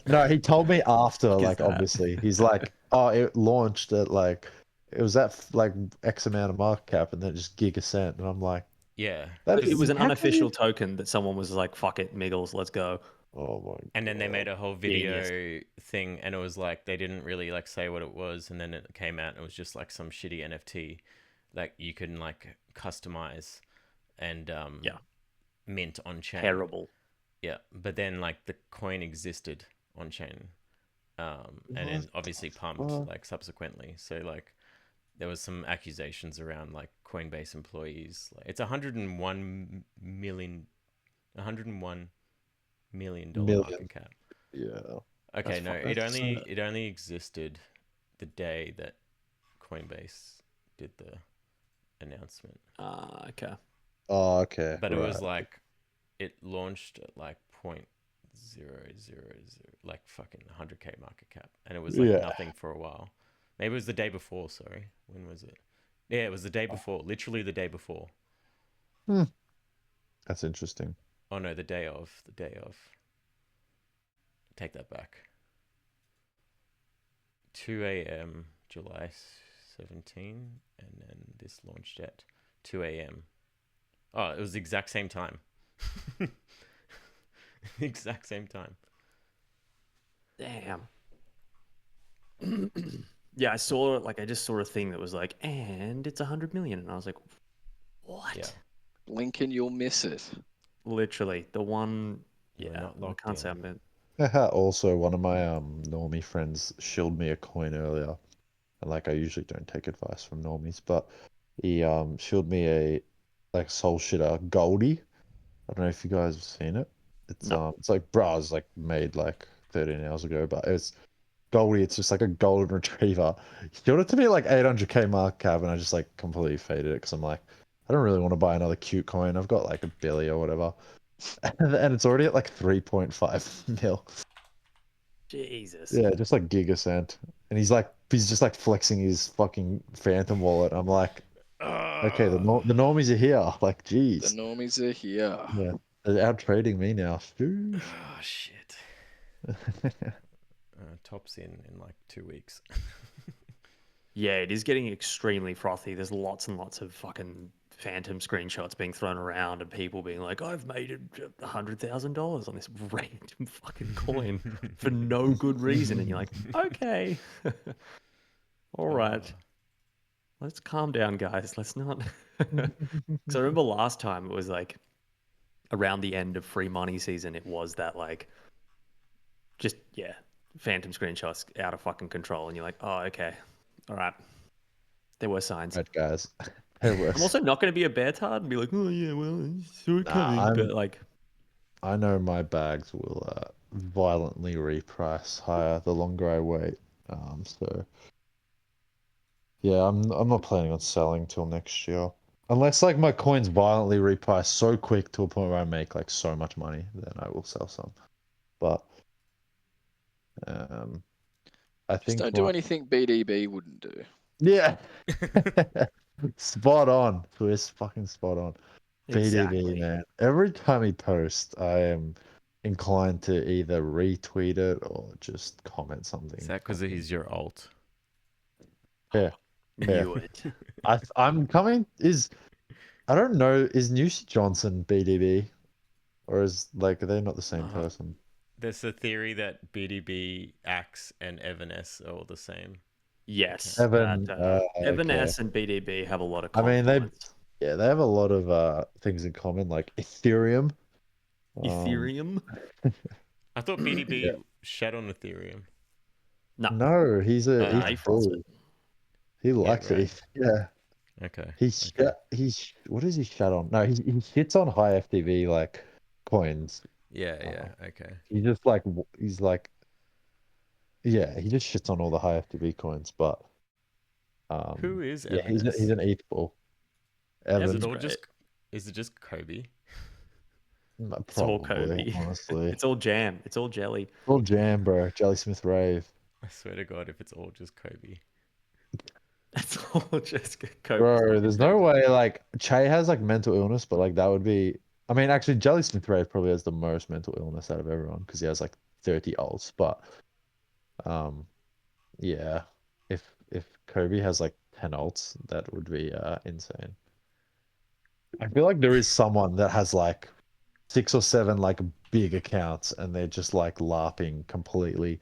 No, he told me after, Fuck is like, that? obviously. He's like, oh, it launched at like, it was at like X amount of market cap and then just gig a cent. And I'm like, Yeah. that It was an how can unofficial you- token that someone was like, fuck it, Miggles, let's go. Oh my God. And then they made a whole video thing, and it was like they didn't really like say what it was, and then it came out and it was just like some shitty NFT, like you can like customize, and mint on chain. Terrible. Yeah, but then like the coin existed on chain, and then obviously pumped like subsequently. So like there was some accusations around like Coinbase employees. Like, it's $101 million market cap. Yeah. Okay, no, That's it only existed the day that Coinbase did the announcement. Okay. Oh, okay. But it was like it launched at like 0.000, like fucking 100k market cap, and it was like nothing for a while. Maybe it was the day before. Sorry, when was it? Yeah, it was the day before. Literally the day before. That's interesting. Oh no, the day of. Take that back. 2 a.m. July 17, and then this launched at 2 a.m. Oh, it was the exact same time. Exact same time. Damn. Yeah, I saw I just saw a thing that was like, and it's 100 million, and I was like, what? Yeah. Lincoln, you'll miss it. Literally, the one. You're Yeah, not I locked can't say in. I'm Also, one of my Normie friends shilled me a coin earlier. And like I usually don't take advice from Normies, but he shilled me a like soul shitter Goldie. I don't know if you guys have seen it. It's No. it's like bras like made like 13 hours ago, but it's Goldie. It's just like a golden retriever. He showed it to me like 800k market cap, and I just like completely faded it because I'm like, I don't really want to buy another cute coin. I've got like a Billy or whatever, and it's already at like 3.5 mil. Jesus. Yeah, just like Gigacent, and he's just like flexing his fucking Phantom wallet. I'm like, okay, the normies are here. Like, The jeez, normies are here. yeah, they're out trading me now. Shoosh. Oh shit. Tops in like 2 weeks. Yeah, it is getting extremely frothy. There's lots and lots of fucking phantom screenshots being thrown around and people being like, I've made $100,000 on this random fucking coin for no good reason. And you're like, okay. All right. Let's calm down, guys. Let's not. Because I remember last time it was like around the end of free money season, it was that like, just, yeah, phantom screenshots out of fucking control. And you're like, oh, okay. All right. There were signs. Right, guys. I'm I'm also not going to be a bear tard and be like, oh yeah, well, saw it coming. But like, I know my bags will violently reprice higher the longer I wait. So yeah, I'm not planning on selling till next year. Unless like my coins violently reprice so quick to a point where I make like so much money, then I will sell some. But I Just think don't do anything BDB wouldn't do. yeah. Spot on. Twist fucking spot on. exactly. BDB, man. Every time he posts, I am inclined to either retweet it or just comment something. Is that because he's your alt? Yeah. Knew it. I'm coming. I don't know. Is Newsy Johnson BDB, or is like are they not the same person? There's a theory that BDB, Axe, and Evanes are all the same. Yes. Evan, Evan okay. S and BDB have a lot of I common mean, points. they have a lot of things in common, like Ethereum. Ethereum? I thought BDB shat on Ethereum. No, he's a he ETH froze bull. it. He likes right. it. Yeah. Okay. He's what does he shut on? No, he hits on high FTV like coins. Yeah. Okay. He's like yeah, he just shits on all the high FTV coins, but Who is yeah, he's Evanes? an ETH bull. Is Evan, it all is it just Kobe? It's all probably, Kobe. honestly. It's all jam. It's all jelly. All jam, bro. Jelly Smith Rave. I swear to God, if it's all just Kobe. It's all just Kobe. Bro, there's no way like Che has like mental illness, but like that would be I mean actually Jelly Smith Rave probably has the most mental illness out of everyone because he has like 30 ults, but yeah. If Kobe has like 10 ults, that would be insane. I feel like there is someone that has like 6 or 7 like big accounts and they're just like LARPing completely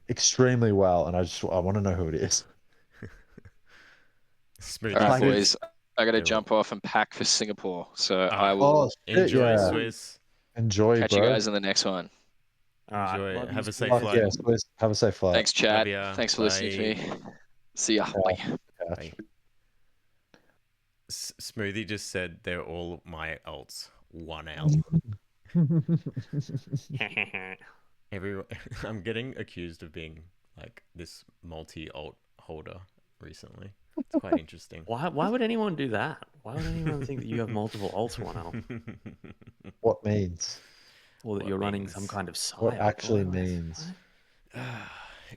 extremely well, and I want to know who it is. Smoothie All right, Like, boys. I got to Do it. jump off and pack for Singapore. So I Ah, will Oh, shit, Enjoy, yeah. Swiss. Enjoy, catch bro. you guys in the next one. All right, Enjoy. love Have you, a safe Fuck flight. yeah, Swiss. Have a safe flight. Thanks, Chad. ya. Thanks for listening to me. See ya. Yeah. Bye. Catch. Bye. Smoothie just said they're all my alts. 1L. Everyone, I'm getting accused of being like this multi-alt holder recently. It's quite interesting. Why would anyone do that? Why would anyone think that you have multiple alts 1L? What means? Or that What you're running some means? kind of psyop? What actually What? means?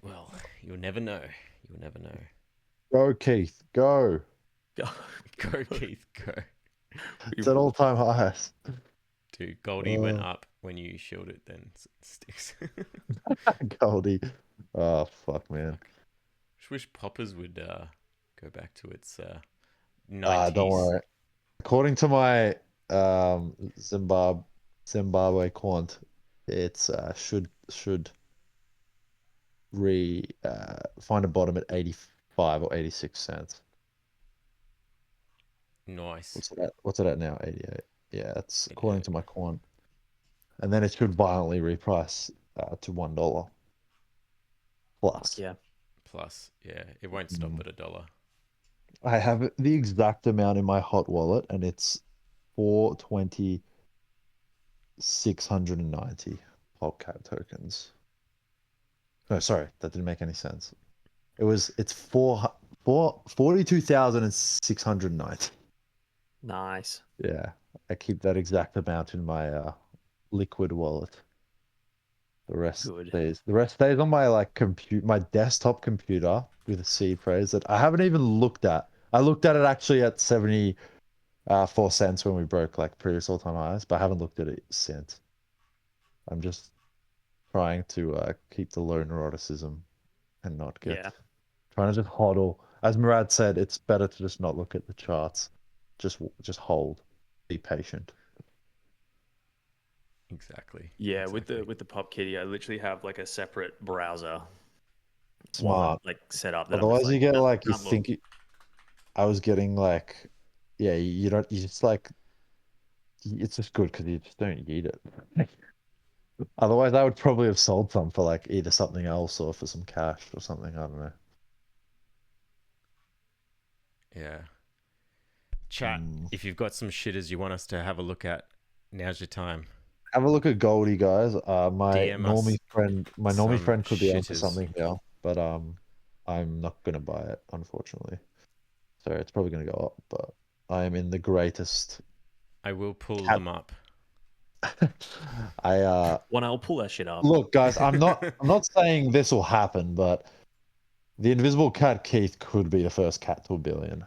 Well, you'll never know. You'll never know. Go, Keith. Go. Go, Keith, go. It's at all-time highs. Dude, Goldie went up when you shielded it, then sticks. Goldie. Oh, fuck, man. Just wish Poppers would go back to its 90s. Don't worry. According to my Zimbabwe quant, it's should find a bottom at 85 or 86 cents. Nice. What's it at now? 88. Yeah, that's according 88. to my quant. And then it should violently reprice to $1 plus. Yeah. Plus, yeah, it won't stop at $1. I have the exact amount in my hot wallet, and it's 420,690 PopCap tokens. No, sorry, that didn't make any sense. It's 42,690. Nice. Yeah, I keep that exact amount in my liquid wallet. The rest Good. stays. The rest stays on my my desktop computer with a seed phrase that I haven't even looked at. I looked at it actually at 74 cents when we broke previous all-time highs, but I haven't looked at it since. I'm just trying to keep the low neuroticism and not get trying to just hodl. As Murad said, it's better to just not look at the charts. Just hold. Be patient. Exactly. Yeah, exactly. with the Pop Kitty, I literally have a separate browser. Smart. Set up. That Otherwise, you get "No, you can't look." think. I was getting yeah, you don't. You just it's just good because you just don't need it. Otherwise, I would probably have sold some for either something else or for some cash or something. I don't know. Yeah. Chat, if you've got some shitters you want us to have a look at, now's your time. Have a look at Goldie, guys. My DM us Normie friend could be onto shitters. something here, but I'm not gonna buy it, unfortunately. So it's probably gonna go up, but I am in the greatest. I will pull them up. I'll pull that shit up. Look, guys, I'm not saying this will happen, but the invisible cat Keith could be the first cat to $1 billion.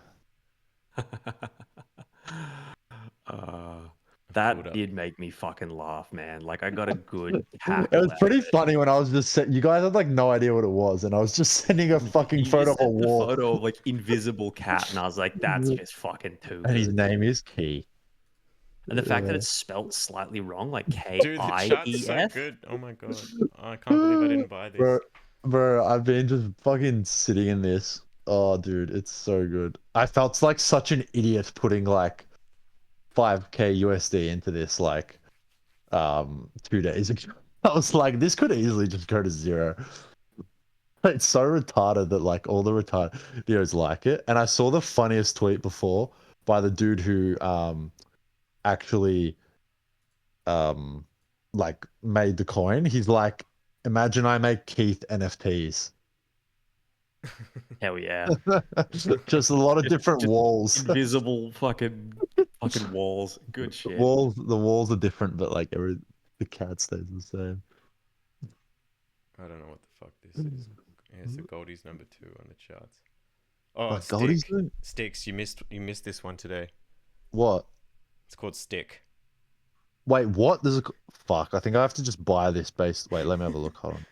That did make me fucking laugh, man. I got a good It cackle. was pretty funny when I was just you guys had no idea what it was, and I was just sending a fucking You photo just of a sent the wall. photo of invisible cat, and I was like, that's just fucking too And his good. name is Keith. And the fact that it's spelt slightly wrong, K-I-E-F. Dude, the chat's so good. Oh my god. I can't believe I didn't buy this. Bro, I've been just fucking sitting in this. Oh, dude, it's so good. I felt like such an idiot putting 5K USD into this 2 days ago. I was like, this could easily just go to 0. It's so retarded that all the retardios like it. And I saw the funniest tweet before by the dude who actually made the coin. He's like, imagine I make Keith NFTs. Hell yeah. Just a lot of different walls. Invisible fucking walls. Good shit. The walls are different, but the cat stays the same. I don't know what the fuck this is. Yeah, so Goldie's number 2 on the charts. Oh, Goldie's Stick. Sticks, you missed this one today. What? It's called Stick. Wait, what? Fuck, I think I have to just buy this based. Wait, let me have a look. Hold on.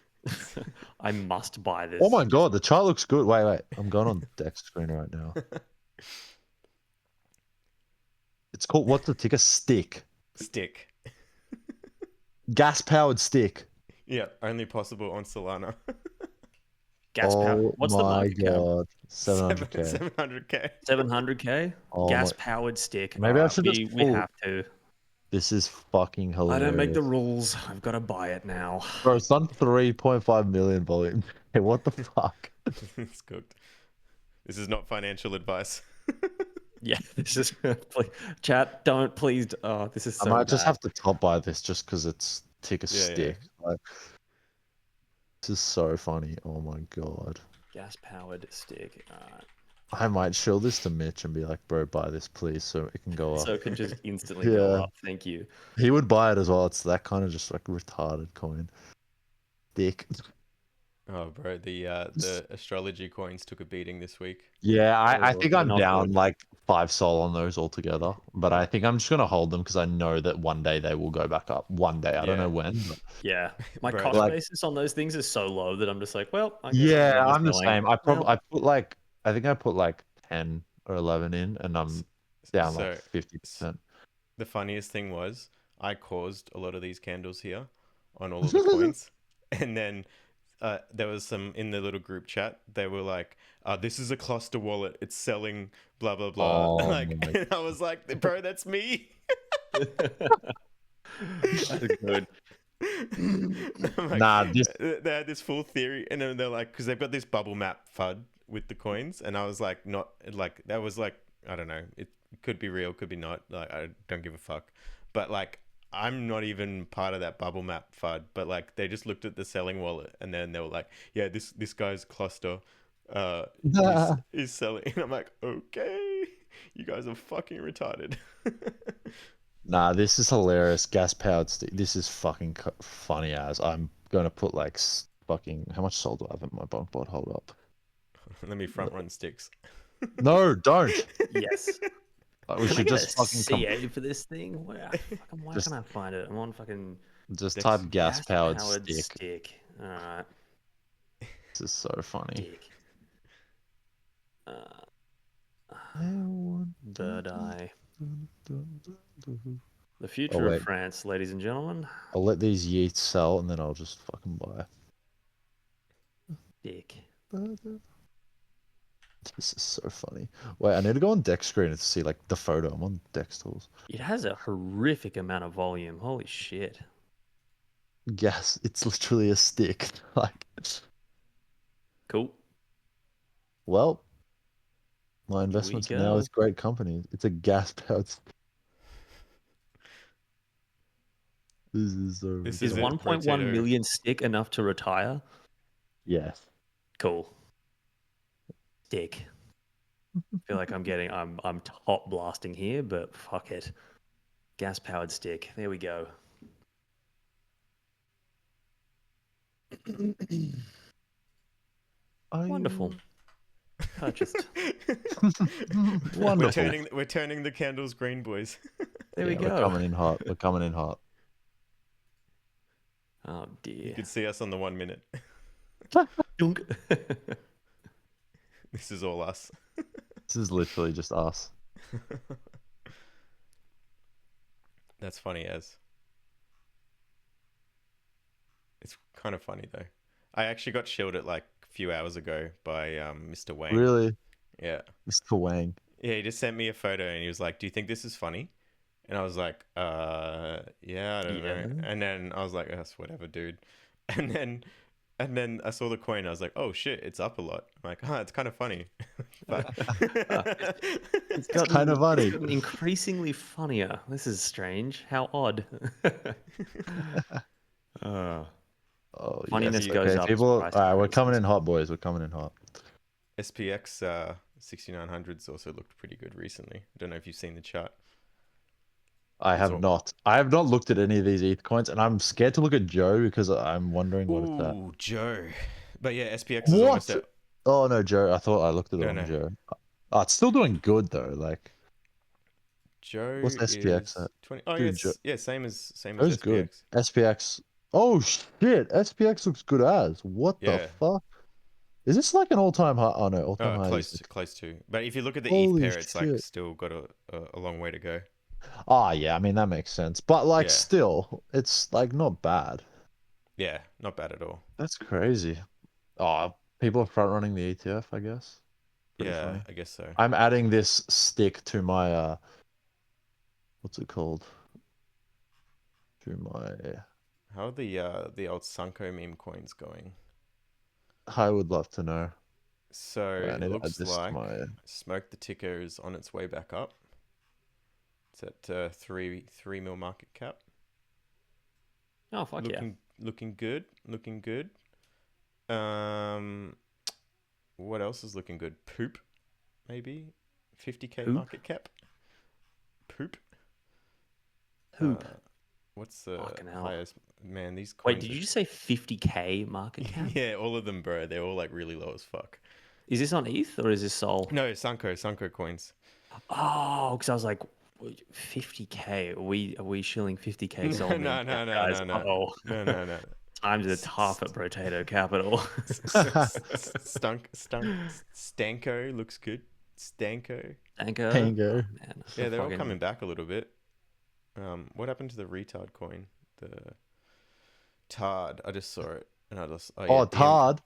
I must buy this. Oh my god, the chart looks good. Wait. I'm going on Dex screen right now. It's called, what's the ticker? Stick. Stick. Gas-powered stick. Yeah, only possible on Solana. Gas power. What's the market cap? 700k. 700k. 700k. Oh Gas my. powered stick. Maybe I should just we pull. have to. This is fucking I don't make the hilarious. rules. I've got to buy it now. Bro, it's on 3.5 million volume. Hey, what the fuck? It's cooked. This is not financial advice. Yeah, this is chat. Don't please. Oh, this is so I might just bad. have to top buy this just because it's tick a Yeah, stick. Like, this is so funny. Oh my god. Gas powered stick. I might show this to Mitch and be like, bro, buy this please so it can go up. So it can just instantly go Yeah. up. Thank you. He would buy it as well. It's that kind of just like retarded coin. Dick. Oh, bro, the astrology coins took a beating this week. Yeah, I Oh, think they're I'm not down good. like 5 sol on those altogether. But I think I'm just gonna hold them because I know that one day they will go back up. One day. I don't know when. But... Yeah, my Bro, cost like- basis on those things is so low that I'm just like, well, I guess Yeah, I'm I'm the just same. going. I put like I think I put like 10 or 11 in and I'm down So, like 50%. the funniest thing was I caused a lot of these candles here on all of the coins, and then there was some in the little group chat. They were like, "This is a cluster wallet. It's selling blah blah blah." Oh Like, my- and I was like, "Bro, that's me." That's good. I'm like, Nah, this they had this full theory, and then they're like, because they've got this bubble map FUD with the coins, and I was like, not like that was like, I don't know, it could be real, could be not. Like, I don't give a fuck. But like, I'm not even part of that bubble map FUD. But like, they just looked at the selling wallet, and then they were like, yeah, this guy's cluster is selling. And I'm like, okay, you guys are fucking retarded. Nah, this is hilarious. Gas powered stick. This is fucking funny as. I'm gonna put like fucking. How much soul do I have in my bunk bot? Hold up. Let me front run sticks. No, don't. Yes. We Can I should get just a fucking CA for this thing? Why Just- can I find it? I'm on fucking just Dex- type gas powered powered stick. stick. All right, This is so funny. stick. Bird eye. The future of wait. France, ladies and gentlemen. I'll let these yeets sell and then I'll just fucking buy. Dick. This is so funny. Wait, I need to go on Dex screen to see like the photo. I'm on Dex tools. It has a horrific amount of volume. Holy shit. Gas. It's literally a stick. Like, Cool. well, my investments now go. is great company. It's a gas powered. This is so. This Is is it, 1.1 Brotato. million stick enough to retire? Yes. Cool. Stick. I feel like I'm top blasting here, but fuck it. Gas powered stick. There we go. Wonderful. Purchased. Wonderful. We're turning the candles green, boys. There we Yeah, We're go. coming in hot. We're coming in hot. Oh You dear. can see us on the 1 minute. Dunk. This is all us. This is literally just us. That's funny as. It's kind of funny though. I actually got shielded like a few hours ago by Mr. Wang. Really, Yeah. Mr. Wang. Yeah, he just sent me a photo and he was like, "Do you think this is funny?" And I was like, yeah, I don't know." And then I was like, "That's whatever, dude." And then I saw the coin. I was like, "Oh shit, it's up a lot." I'm like, it's kind of funny." But It's kind of funny. gotten increasingly funnier. This is strange. How odd. Oh, Funniness yes. goes Okay, up as people. price All right, we're coming increases. in hot, boys. We're coming in hot. SPX 6900s also looked pretty good recently. I don't know if you've seen the chart. I have all- not. I have not looked at any of these ETH coins, and I'm scared to look at Joe because I'm wondering what it's at. Ooh, Joe. But yeah, SPX is almost What? at. Oh no, Joe. I thought I looked at the No, wrong no. Joe. Oh, it's still doing good though. Like, Joe What's SPX is at? 20. Oh Dude, yeah, same as Joe's SPX. good. SPX. Oh shit, SPX looks good as. What the Yeah. fuck? Is this like an all-time high? Oh no, all-time high. Close to. But if you look at the Holy ETH pair, it's like shit. still got a long way to go. Ah, yeah. I mean that makes sense, but like Yeah. still, it's like not bad. Yeah, not bad at all. That's crazy. Oh, people are front running the ETF, I guess. Pretty Yeah, funny. I guess so. I'm adding this stick to my what's it called? To my. How are the old Sanko meme coins going? I would love to know. So Wait, I it need to add looks this to like my. Smoke the Ticker is on its way back up. It's at three mil market cap. Oh fuck yeah. Looking good. Looking good. What else is looking good? Poop, maybe 50K Poop? market cap. Poop. Poop. What's the Fucking hell. highest? Man, these Wait, coins. did you just say 50K market cap? Yeah, all of them, bro. They're all like really low as fuck. Is this on ETH or is this Sol? No, Sanko coins. Oh, because I was like, 50K. Are we shilling 50K Sol? No, guys? no. Times are tough at Brotato Capital. Stanko looks good. Stanko. Anchor. Tango. Oh, man, Yeah, they're all coming back a little bit. What happened to the retard coin? The Tard. I just saw it, and I just Tard.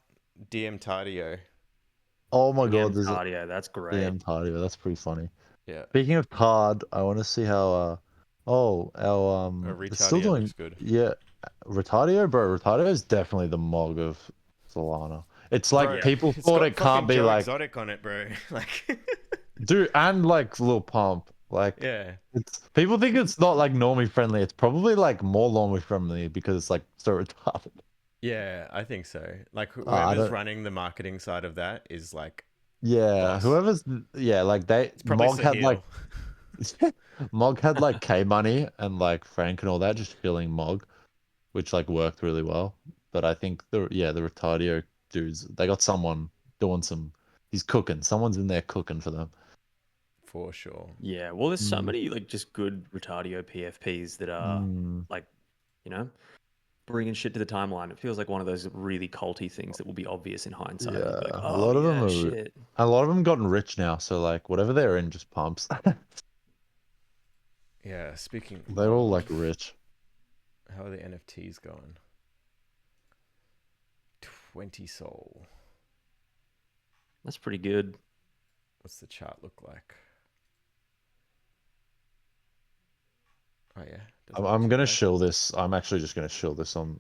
DM Tardio. Oh my god, there's a Cardio, that's great. DM Tardio. That's pretty funny. Yeah. Speaking of Tard, I want to see how our it's still Retardio doing looks good. yeah. Retardio, bro. Retardio is definitely the mog of Solana. It's like Bro, people it's thought got it can't fucking be Joe like Exotic on it, bro. Like, dude, and like Lil Pump. Like yeah. it's people think it's not like normie friendly. It's probably like more normie friendly because it's like so retarded. Yeah, I think so. Like I whoever's don't- running the marketing side of that is like Yeah, boss. whoever's like they It's probably Mog had like Sahil. Mog had like K Money and like Frank and all that just filling Mog, which like worked really well. But I think the Retardio dudes, they got someone doing he's cooking. Someone's in there cooking for them. For sure. Yeah, well, there's so Mm. many like just good Retardio PFPs that are like, you know, bringing shit to the timeline. It feels like one of those really culty things that will be obvious in hindsight. Yeah, Like, a oh, lot of them yeah, are shit. a lot of them gotten rich now, so like whatever they're in just pumps. Yeah, speaking They're all like of, rich. how are the NFTs going? 20 Sol. That's pretty good. What's the chart look like? Oh yeah. doesn't look I'm too gonna bad. shill this. I'm actually just gonna shill this on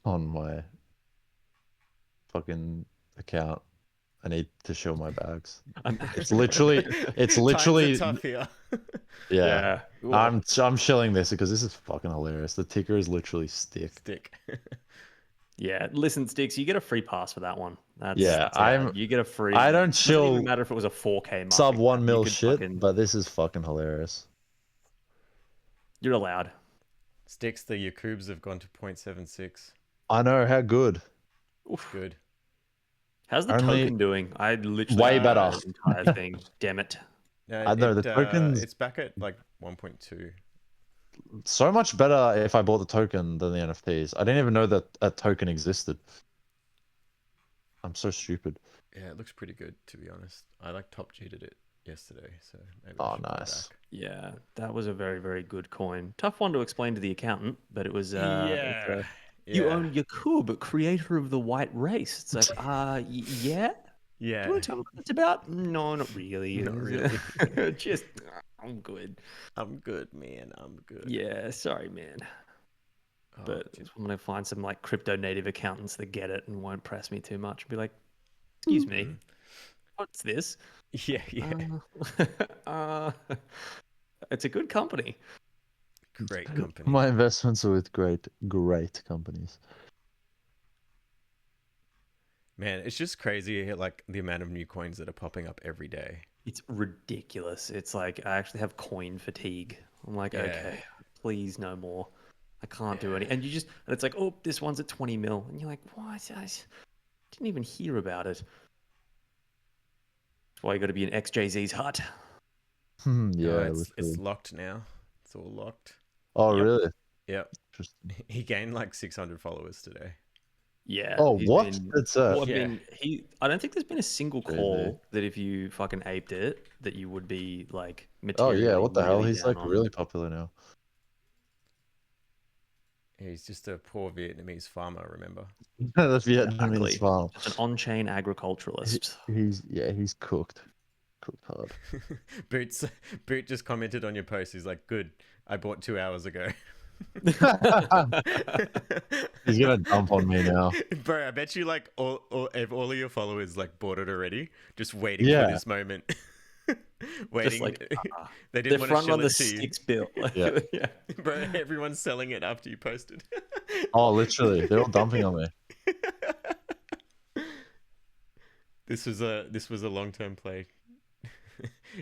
my fucking account. I need to show my bags. It's literally Times are tough here. yeah. Well, I'm shilling this because this is fucking hilarious. The ticker is literally stick. yeah, listen, Sticks, you get a free pass for that one. That's you get a free. I don't Doesn't even chill matter if it was a 4K market sub 1 cap. mil You could shit, but this is fucking hilarious. You're allowed. Sticks, the Yakubs have gone to 0.76. I know, how good. Oof. Good. How's the Only- token doing? I literally Way forgot better. the entire thing. Damn it. No, I know, the tokens- It's back at like 1.2. So much better if I bought the token than the NFTs. I didn't even know that a token existed. I'm so stupid. Yeah, it looks pretty good to be honest. I like top cheated it yesterday, so maybe I Oh, should go nice. back. Yeah, that was a very, very good coin. Tough one to explain to the accountant, but it was. You own Yakub, creator of the white race. It's like, yeah. Yeah. Do you want to tell me what it's about? No, not really. Not really. Just, I'm good. I'm good, man. I'm good. Yeah, sorry, man. Oh, But dude. I'm gonna find some like crypto native accountants that get it and won't press me too much. And be like, excuse me, what's this? Yeah. It's a good company. Great company. My investments are with great companies. Man, it's just crazy like the amount of new coins that are popping up every day. It's ridiculous. It's like I actually have coin fatigue. I'm like, Yeah. okay, please no more. I can't do any. And it's like, oh, this one's at 20 mil. And you're like, what? I didn't even hear about it. That's why you got to be in XJZ's hut. Yeah, it's literally. locked now. It's all locked. Oh, Yep. really? Yep. Interesting. He gained like 600 followers today. Yeah. Oh, he's what? been- It's well, Yeah. I don't think there's been a single JZ. call that if you fucking aped it, that you would be like Oh materially. yeah, what the hell? really He's down like on. really popular now. He's just a poor Vietnamese farmer, remember? The Vietnamese Exactly. farm. Just an on-chain agriculturalist. He's cooked hard. Boot just commented on your post. He's like, "Good, I bought 2 hours ago." He's gonna dump on me now. Bro, I bet you like all of your followers like bought it already, just waiting Yeah. for this moment. Waiting. Just like, they the didn't want to front shill on the it to you. 6 bill. Yeah. Yeah. Bro, everyone's selling it after you posted. Oh, literally, they're all dumping on me. This was a long-term play.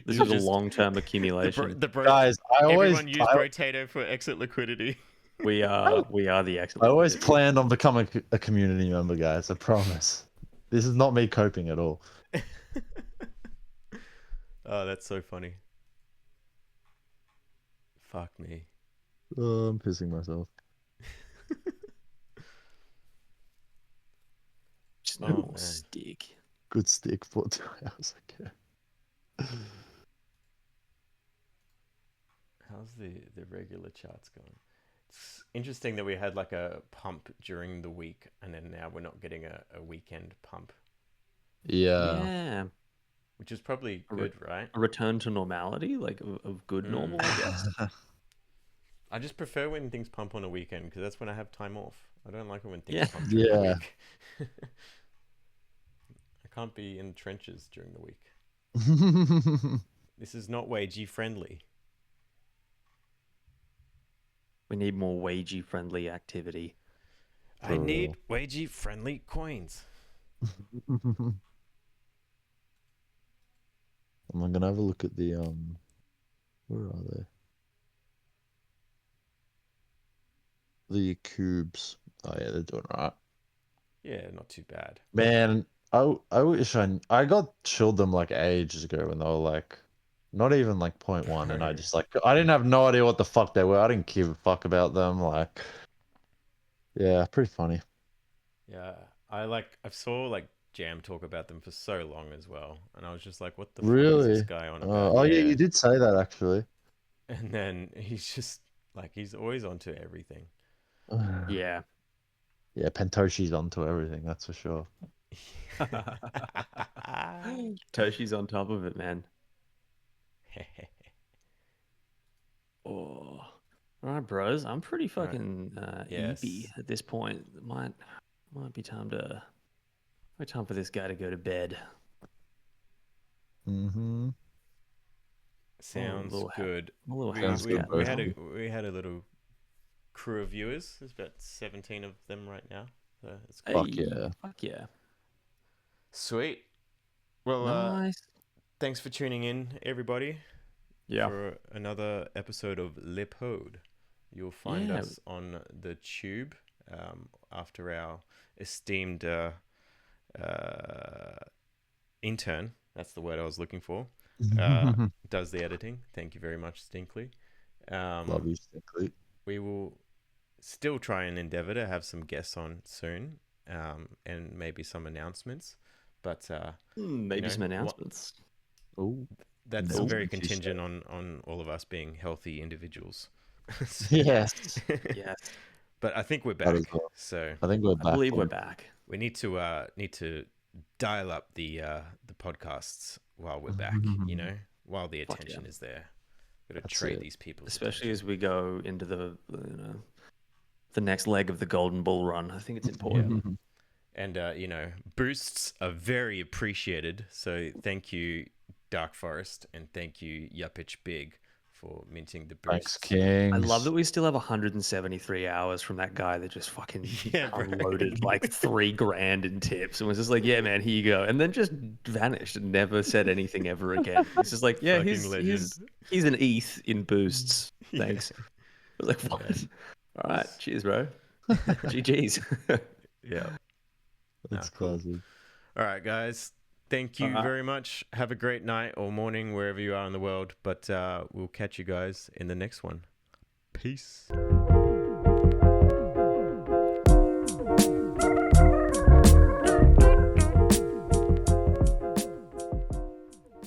This You is a just- long-term accumulation. Guys, everyone use Brotato for exit liquidity. We are the excellent. I always planned on becoming a community member, guys. I promise. This is not me coping at all. Oh, that's so funny. Fuck me. Oh, I'm pissing myself. Just Oh, no more man. stick. Good stick for 2 hours. Okay. How's the regular charts going? It's interesting that we had like a pump during the week, and then now we're not getting a weekend pump, Yeah. Yeah. which is probably A re- good, right? A return to normality, like of good normal, I guess. I just prefer when things pump on a weekend because that's when I have time off. I don't like it when things Yeah. pump during the Yeah. week. I can't be in trenches during the week. This is not wagey friendly. We need more wagey friendly activity. I need wagey friendly coins. I'm gonna have a look at the where are they? The Yakubs. Oh yeah, they're doing right. Yeah, not too bad. Man, I wish I got chilled them like ages ago when they were like not even like 0.1, and I just like I didn't have no idea what the fuck they were. I didn't give a fuck about them. Like, yeah, pretty funny. Yeah, I saw like Jam talk about them for so long as well, and I was just like, what the fuck Really? is this guy on about? Oh yeah, you did say that actually. And then he's just like he's always onto everything. Yeah. Yeah, Pentoshi's onto everything, that's for sure. Toshi's on top of it, man. Oh. All right, bros. I'm pretty All right. fucking Yes. eepy at this point. Might be time for this guy to go to bed. Mm-hmm. Sounds little good. A little We, house we, cat. we had a little crew of viewers. There's about 17 of them right now. So it's good. Fuck yeah. Fuck yeah. Sweet. Well, Nice. thanks for tuning in, everybody, Yeah. for another episode of Le Poad. You'll find Yeah. us on the tube after our esteemed intern, that's the word I was looking for, does the editing. Thank you very much, Stinkley. Love you, Stinkley. We will still try and endeavor to have some guests on soon, and maybe some announcements. But Maybe know, some announcements. Oh, that's No, very what you contingent on all of us being healthy individuals. yes. Yes. But I think we're That back, is well. so I think we're I back. believe we're on- back. we need to dial up the podcasts while we're back. You know, while the Fuck attention yeah. is there. Got to That's trade it. these people's Especially attention. as we go into the next leg of the Golden Bull run. I think it's important. And boosts are very appreciated. So thank you, Dark Forest, and thank you, Yuppich Big, for minting the Thanks, boosts. Kings. I love that we still have 173 hours from that guy that just fucking Yeah, bro. unloaded like $3,000 in tips and was just like, yeah, man, here you go. And then just vanished and never said anything ever again. It's just like, yeah, Fucking legend. he's an ETH in boosts. Yeah. Thanks. I was like, what? All right. Cheers, bro. GG's. Yeah. That's cool. classy. All right, guys. Thank you very much. Have a great night or morning wherever you are in the world. But we'll catch you guys in the next one. Peace.